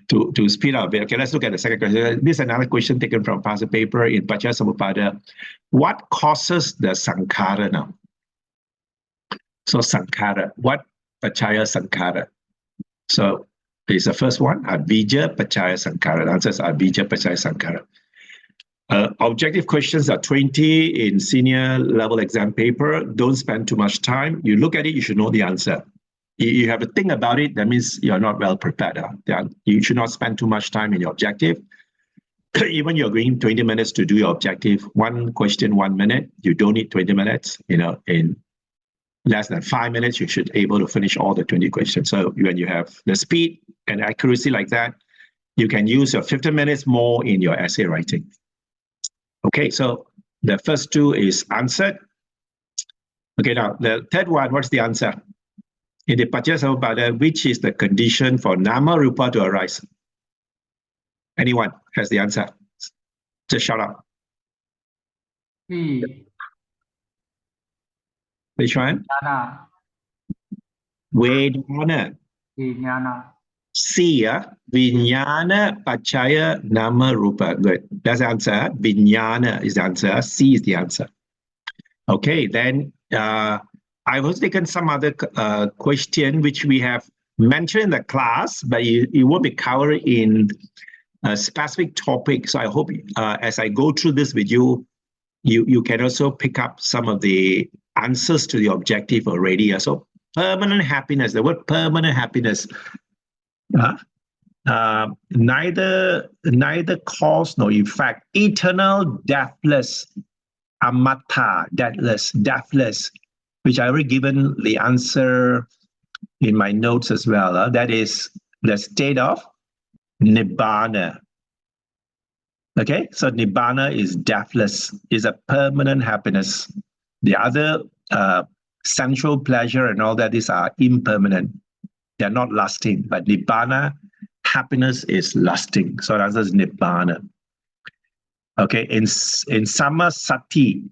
to speed up a bit. Okay, let's look at the second question. This is another question taken from past paper in Paccita Samuppada. What causes the Sankhara now? So Sankhara, what Pachaya Sankhara? So it's the first one, Avijja Pachaya Sankhara. The answer is Avijja Pachaya Sankhara. Objective questions are 20 in senior level exam paper. Don't spend too much time. You look at it, you should know the answer. You have to think about it. That means you're not well prepared. You should not spend too much time in your objective. Even you're going 20 minutes to do your objective, one question, 1 minute, you don't need 20 minutes. In less than 5 minutes, you should be able to finish all the 20 questions. So when you have the speed and accuracy like that, you can use your 15 minutes more in your essay writing. Okay, so the first two is answered. Okay, now the third one, what's the answer? In the Paccita Samuppada, which is the condition for Nama Rupa to arise? Anyone has the answer? Just shout out. C. Which one? Vijnana. Vedana. Vijnana. C, Vijnana Pachaya Nama Rupa. Good. That's the answer. Vijnana is the answer. C is the answer. Okay, then I've also taken some other question which we have mentioned in the class, but it won't be covered in a specific topic. So I hope as I go through this with you, you can also pick up some of the answers to the objective already. So permanent happiness, the word permanent happiness, neither cause nor effect, eternal, deathless, amata, deathless, which I already given the answer in my notes as well. That is the state of Nibbana. Okay, so Nibbana is deathless, is a permanent happiness. The other sensual pleasure and all that, these are impermanent. They're not lasting, but Nibbana, happiness is lasting. So the answer is Nibbana. Okay, in Samasati,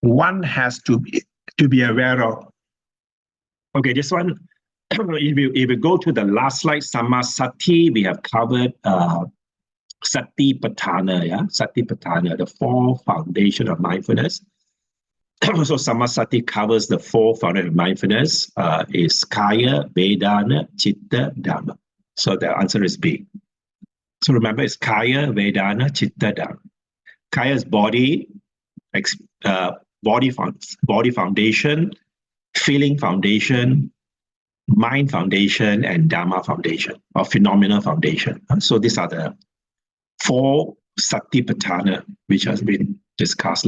one has to be aware of. Okay, this one, if you go to the last slide, Samasati, we have covered Satipatthana, Satipatthana, the 4 foundation of mindfulness. So Samasati covers the 4 foundation of mindfulness, is Kaya, Vedana, Chitta, Dhamma. So the answer is B. So remember, it's Kaya, Vedana, Chitta, Dhamma. Kaya is body, body foundation, feeling foundation, mind foundation, and Dhamma foundation, or phenomena foundation. So these are the 4 Satipatthana which has been discussed.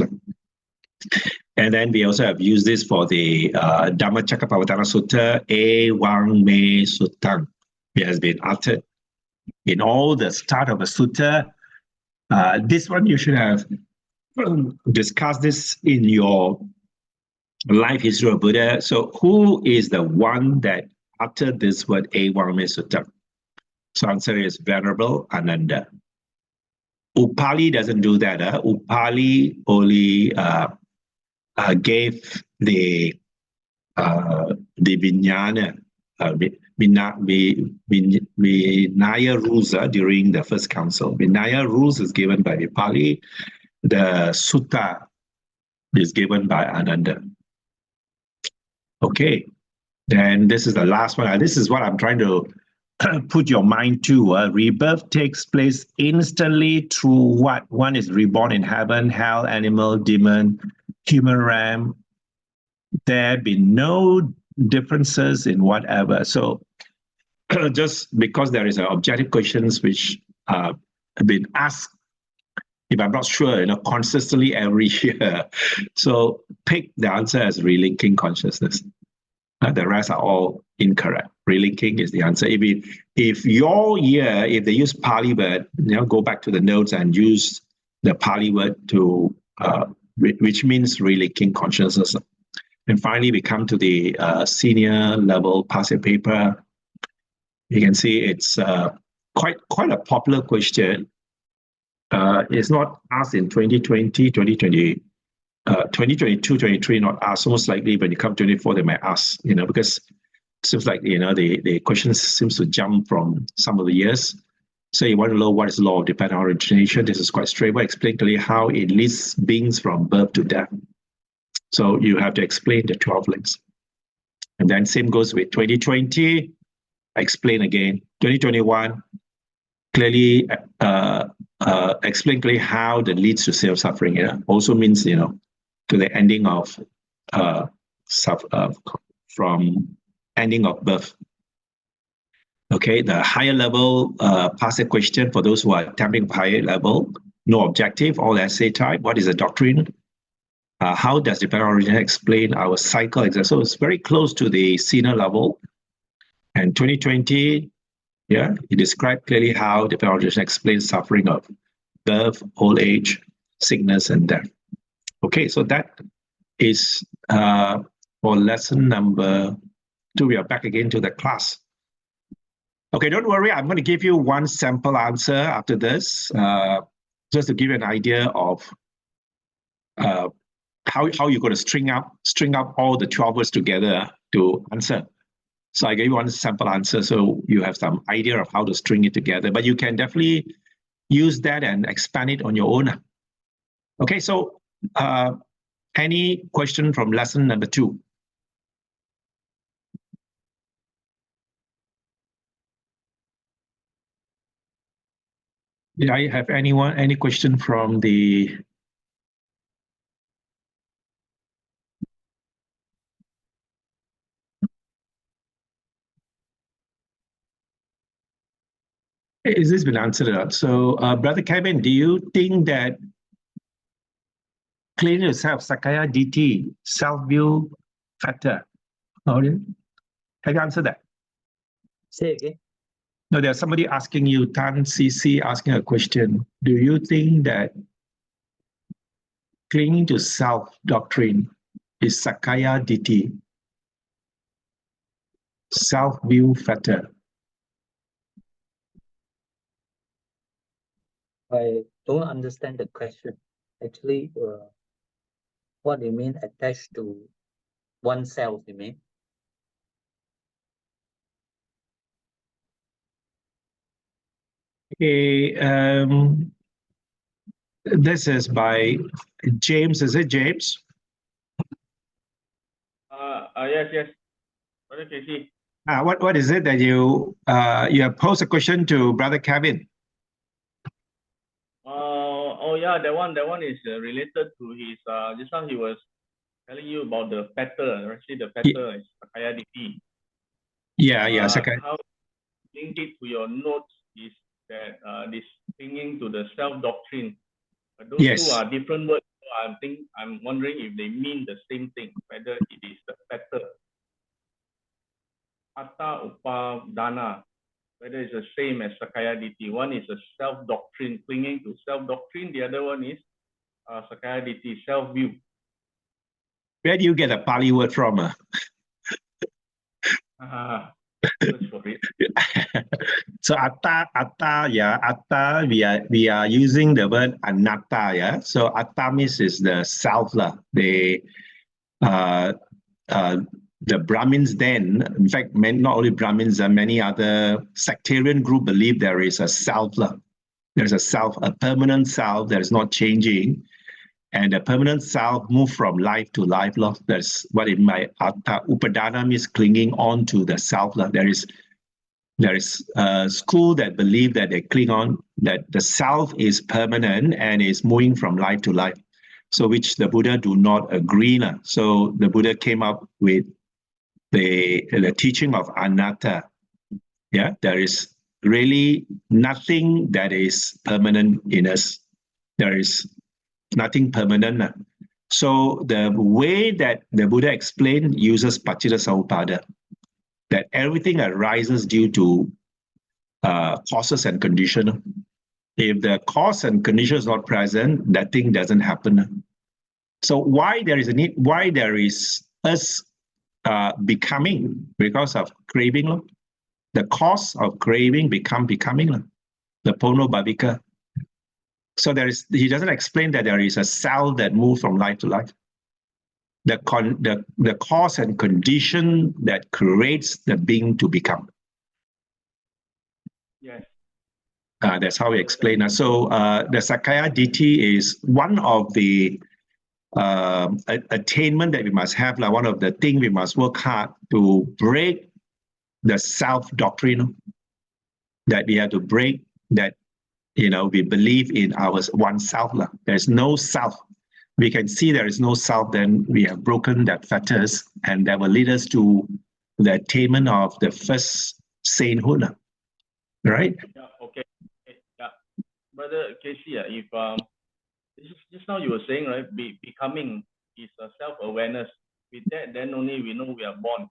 And then we also have used this for the Dhammacakkappavattana Sutta, Ewang Me Suttang. It has been uttered in all the start of the sutta. This one you should have discussed this in your life history of Buddha. So who is the one that uttered this word Ewang Me Suttang? So answer is Venerable Ananda. Upali doesn't do that. Upali only gave the vijnana Vinaya rules during the first council. Vinaya rules is given by Vipali. The Sutta is given by Ananda. Okay, then this is the last one. This is what I'm trying to put your mind to. Rebirth takes place instantly through what? One is reborn in heaven, hell, animal, demon, human realm. There be no differences in whatever. So just because there is objective questions which have been asked, if I'm not sure, consistently every year. So pick the answer as relinking consciousness. The rest are all incorrect. Relinking is the answer. If your year, if they use Pali word, go back to the notes and use the Pali word to, which means relinking consciousness. And finally, we come to the senior level past year paper. You can see it's quite a popular question. It's not asked in 2020, 2020, 2022, 23, not asked. Most likely when you come 24, they might ask, because it seems like, the questions seems to jump from some of the years. So you want to know what is law of dependent origination. This is quite straightforward. Explain clearly how it leads beings from birth to death. So you have to explain the 12 links. And then same goes with 2020. Explain again. 2021, clearly explain clearly how that leads to self-suffering. Also means, to the ending of from ending of birth. Okay, the higher level past year question for those who are attempting higher level, no objective, all essay type. What is the doctrine? How does dependent origin explain our cycle? So it's very close to the senior level. And 2020, it described clearly how dependent origin explains suffering of birth, old age, sickness, and death. Okay, so that is for lesson number 2. We are back again to the class. Okay, don't worry. I'm going to give you one sample answer after this, just to give you an idea of how you're going to string up all the 12 words together to answer. So I gave you one sample answer, so you have some idea of how to string it together. But you can definitely use that and expand it on your own. Okay, so any question from lesson number 2? Did I have any question from the... Is this been answered? So, Brother Kevin, do you think that cleaning yourself, Sakaya DT, self-view factor? Have you answered that? Say again. No, there's somebody asking you, Tan CC asking a question. Do you think that clinging to self doctrine is Sakaya DT, self-view factor? I don't understand the question. Actually, what do you mean attached to oneself, you mean? Okay, this is by James. Is it James? Yes. Brother KC. What is it that you have posed a question to Brother Kevin? That one is related to his just now he was telling you about the pattern. Actually, the pattern is Sakaya DT. Sakaya. How link it to your notes is that this clinging to the self doctrine. Those two are different words. So I'm wondering if they mean the same thing. Whether it is the pattern, Atta Upadana, whether it's the same as Sakaya DT. One is a self doctrine, clinging to self doctrine. The other one is Sakaya DT, self view. Where do you get a Pali word from? So atta, we are using the word anatta, So atta means is the self, the the Brahmins then, in fact, not only Brahmins, many other sectarian groups believe there is a self. There's a self, a permanent self that is not changing. And the permanent self moves from life to life. That's what in my upadana means, clinging on to the self. There is a school that believe that they cling on, that the self is permanent and is moving from life to life. So which the Buddha do not agree. So the Buddha came up with the teaching of anatta. Yeah, there is really nothing that is permanent in us. There is nothing permanent. So the way that the Buddha explained uses Paccita Samuppada, that everything arises due to causes and conditions. If the cause and condition is not present, that thing doesn't happen. So why there is a need? Why there is us becoming? Because of craving. The cause of craving becoming. The Pono Bhavika. So he doesn't explain that there is a self that moves from life to life. The cause and condition that creates the being to become. Yes. That's how we explain it. So the Sakaya Ditti is one of the attainment that we must have. One of the things we must work hard to break the self-doctrine, that we have to break that, we believe in our oneself. There's no self. We can see there is no self, then we have broken that fetters, and that will lead us to the attainment of the first sainthood. Right? Yeah, okay. Yeah. Brother Casey, if just now you were saying, right, becoming is a self-awareness. With that, then only we know we are born.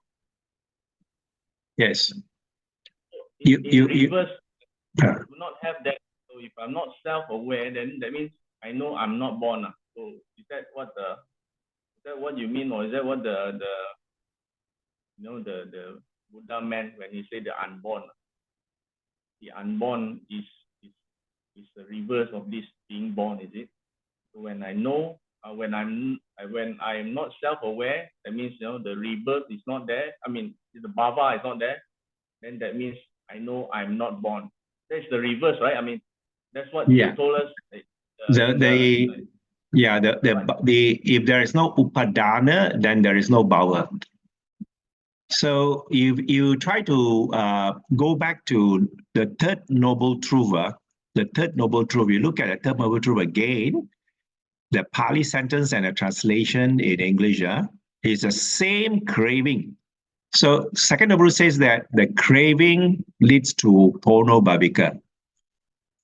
Yes. In reverse, do not have that. So if I'm not self-aware, then that means I know I'm not born. So is that what you mean, or is that what the Buddha meant when he said the unborn? The unborn is the reverse of this being born, is it? So when I know, when I'm not self-aware, that means the rebirth is not there. I mean, the bhava is not there. Then that means I know I'm not born. That's the reverse, right? I mean, that's what you told us. If there is no upadana, then there is no bhava. So if you try to go back to the third noble truth, you look at the third noble truth again, the Pali sentence and the translation in English is the same craving. So second noble truth says that the craving leads to Pono Bhavika.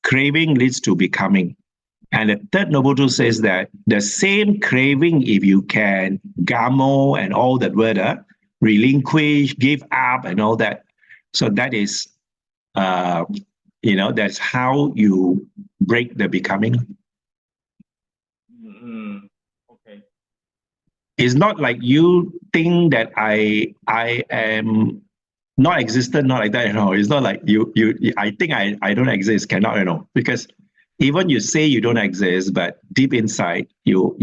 Craving leads to becoming. And the third noble truth says that the same craving, if you can gamo and all that word, relinquish, give up and all that. So that is, that's how you break the becoming. Okay. It's not like you think that I am not existent, not like that, It's not like you I think I don't exist, cannot, because even you say you don't exist, but deep inside you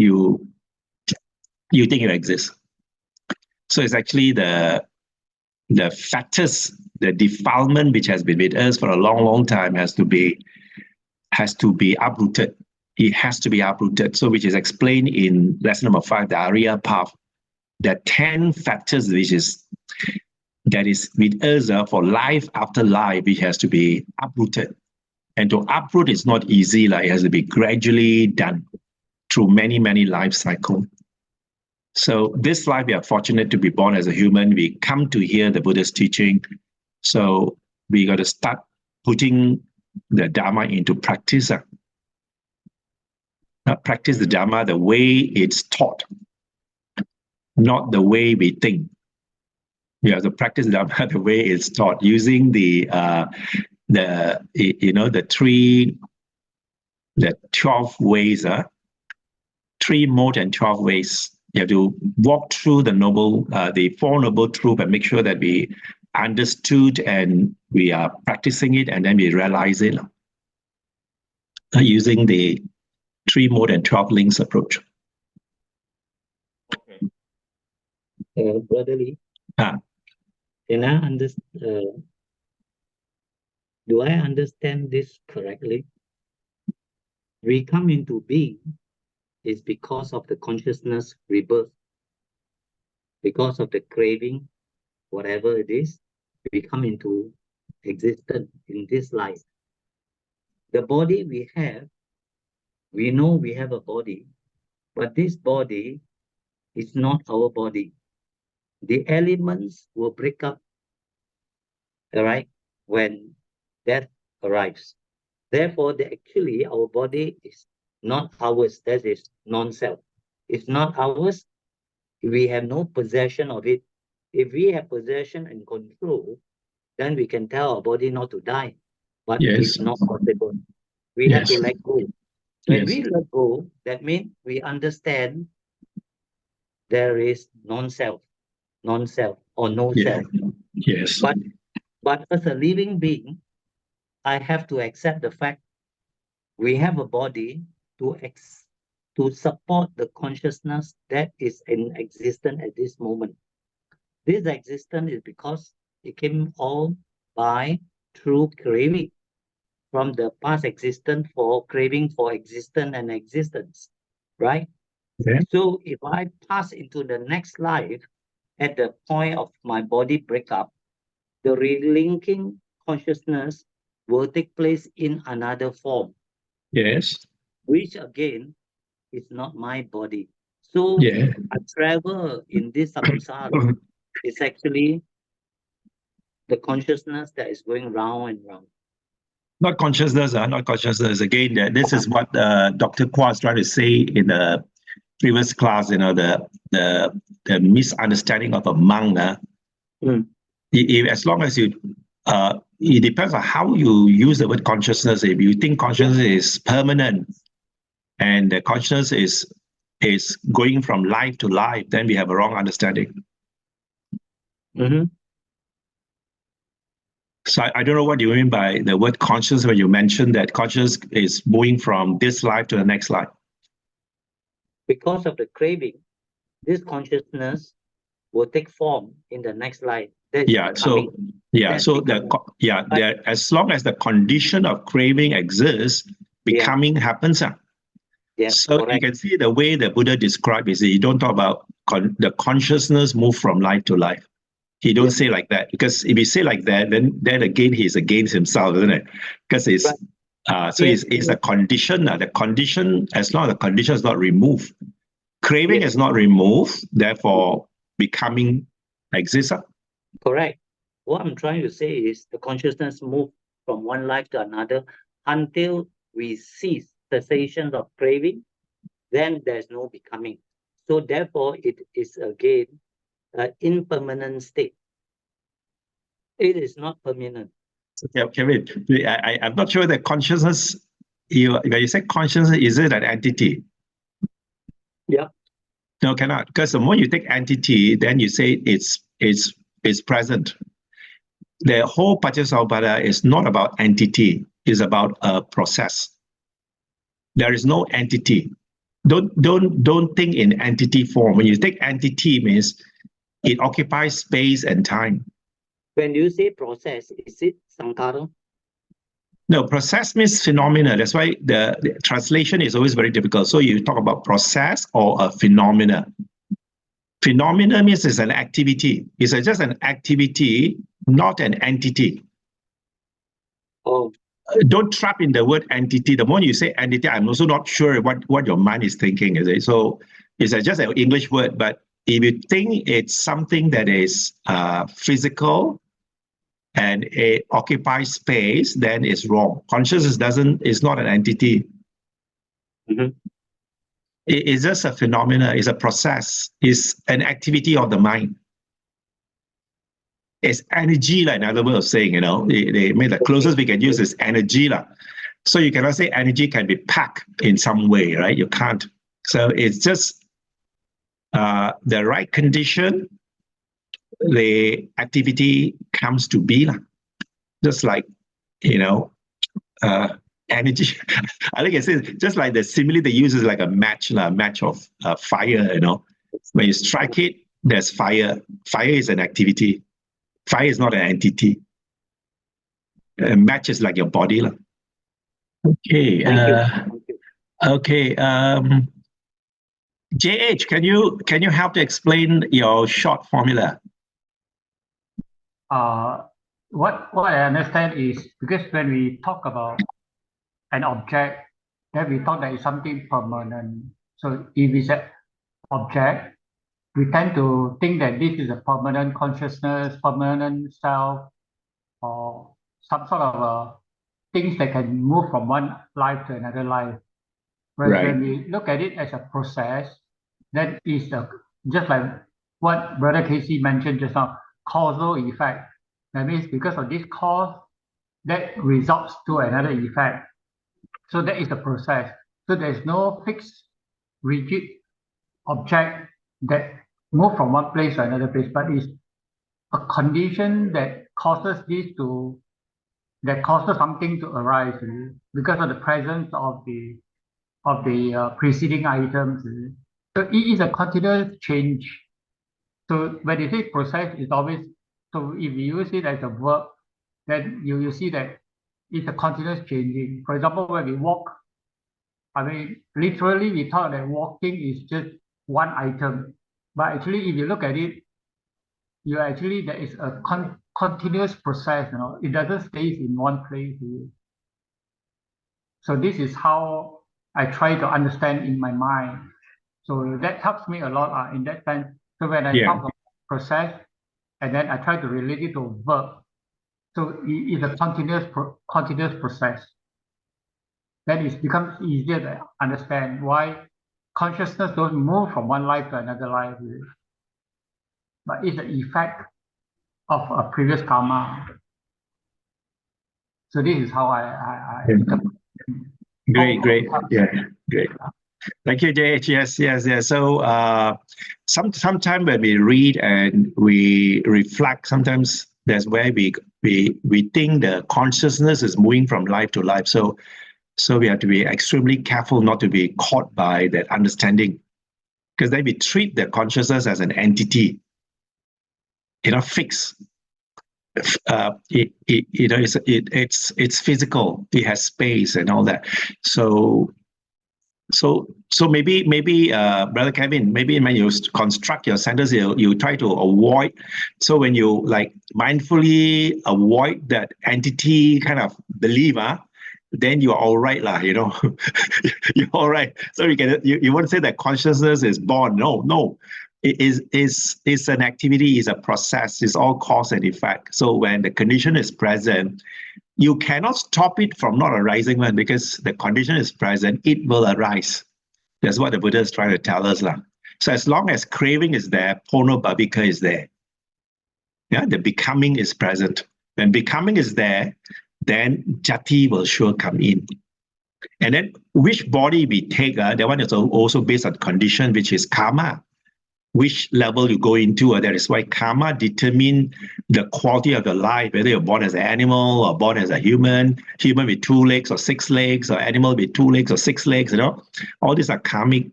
think you exist. So it's actually the fetters, the defilement which has been with us for a long, long time has to be uprooted. It has to be uprooted. So which is explained in lesson number 5, the Arya path. The 10 factors that is with us for life after life, which has to be uprooted. And to uproot is not easy. It has to be gradually done through many, many life cycles. So this life, we are fortunate to be born as a human. We come to hear the Buddha's teaching. So we got to start putting the Dharma into practice. Practice the Dharma the way it's taught, not the way we think. We have to practice Dharma the way it's taught, using the 12 ways, 3 modes and 12 ways. You have to walk through the 4 noble truths and make sure that we understood and we are practicing it, and then we realize it using the 3 mode and 12 links approach. Okay. Brother Lee, Ah. Can I understand? Do I understand this correctly? We come into being is because of the consciousness rebirth, because of the craving, whatever it is, we come into existence in this life. The body we have, we know we have a body, but this body is not our body. The elements will break up, all right, when death arrives. Therefore, actually, our body is not ours. That is non-self. It's not ours. We have no possession of it. If we have possession and control, then we can tell our body not to die. But it's not possible. We have to let go. When we let go, that means we understand there is non-self or no self. Yes. But as a living being, I have to accept the fact we have a body to support the consciousness that is in existence at this moment. This existence is because it came all by through craving from the past existence for craving for existence and existence, right? Okay. So if I pass into the next life at the point of my body breakup, the relinking consciousness will take place in another form. Yes. Which again is not my body. So I travel in this samsara. It's actually the consciousness that is going round and round. Not consciousness, not consciousness. Again, this is what Dr. Kwa is trying to say in the previous class. The misunderstanding of a monk. As long as you, it depends on how you use the word consciousness. If you think consciousness is permanent, and the consciousness is going from life to life, then we have a wrong understanding. So I don't know what you mean by the word conscious when you mentioned that conscious is moving from this life to the next life. Because of the craving, this consciousness will take form in the next life. As long as the condition of craving exists, becoming happens. So correct. You can see the way the Buddha described is that you don't talk about the consciousness move from life to life. He don't say like that, because if you say like that, then again he's against himself, isn't it? Because it's it's a condition. The condition, as long as the condition is not removed, craving is not removed, therefore becoming exists. Correct. What I'm trying to say is the consciousness moves from one life to another until we cease cessation of craving, then there's no becoming. So therefore, it is again an impermanent state. It is not permanent. Kevin, I'm not sure that consciousness, when you say consciousness, is it an entity? Yeah. No, cannot. Because the moment you take entity, then you say it's present. The whole Paccekasamuppada is not about entity, it's about a process. There is no entity. Don't think in entity form. When you take entity, means it occupies space and time. When you say process, is it sankhara? No, process means phenomena. That's why the translation is always very difficult. So you talk about process or a phenomena. Phenomena means it's an activity. It's just an activity, not an entity. Oh. Don't trap in the word entity. The moment you say entity, I'm also not sure what your mind is thinking. Is it? So it's just an English word, but if you think it's something that is physical and it occupies space, then it's wrong. Consciousness is not an entity. It's just a phenomena. It's a process. It's an activity of the mind. It's energy, like another way of saying, they made the closest we can use is energy. So you cannot say energy can be packed in some way, right? You can't. So it's just the right condition, the activity comes to be. Just like, energy. I think it's just like the simile they use is like a match of fire, When you strike it, there's fire. Fire is an activity. Fire is not an entity. Match is like your body. Okay. Thank you. Okay. JH, can you help to explain your short formula? What I understand is, because when we talk about an object, then we thought that it's something permanent. So if it's an object, we tend to think that this is a permanent consciousness, permanent self, or some sort of things that can move from one life to another life. Whereas when we look at it as a process, that is just like what Brother Casey mentioned just now, causal effect. That means because of this cause, that results to another effect. So that is the process. So there's no fixed, rigid object that move from one place to another place, but it's a condition that causes something to arise because of the presence of the preceding items. So it is a continuous change. So when you say process, it's always, so if you use it as a verb, then you see that it's a continuous changing. For example, when we walk, I mean, literally we thought that walking is just one item, but actually if you look at it, there is a continuous process, it doesn't stay in one place. So this is how I try to understand in my mind. So that helps me a lot in that sense. So when I talk about process, and then I try to relate it to a verb, so it's a continuous process. Then it becomes easier to understand why consciousness don't move from one life to another life, but it's the effect of a previous karma. So this is how I Great. Yeah, great. Thank you, JH. Yes. So sometimes when we read and we reflect, sometimes that's where we think the consciousness is moving from life to life. So we have to be extremely careful not to be caught by that understanding, because then we treat the consciousness as an entity, fixed. It's physical. It has space and all that. So maybe Brother Kevin, maybe when you construct your sentence, you try to avoid. So when you mindfully avoid that entity kind of belief, then you're all right, you're all right. So you won't say that consciousness is born. No. It is an activity, is a process, it's all cause and effect. So when the condition is present, you cannot stop it from not arising, because the condition is present, it will arise. That's what the Buddha is trying to tell us. So as long as craving is there, Pono Bhavika is there. Yeah, the becoming is present. When becoming is there, then Jati will sure come in. And then which body we take, that one is also based on condition, which is karma. Which level you go into, that is why karma determines the quality of your life, whether you're born as an animal or born as a human with 2 legs or 6 legs, or animal with 2 legs or 6 legs, all these are karmic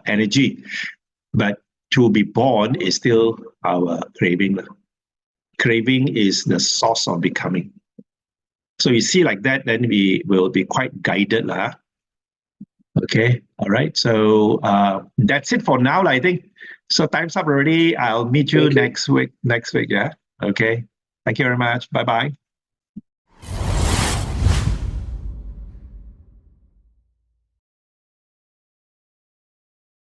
energy. But to be born is still our craving. Craving is the source of becoming. So you see like that, then we will be quite guided. Okay, all right. So that's it for now, I think. So time's up already. I'll meet you next week. Yeah. Okay. Thank you very much. Bye-bye.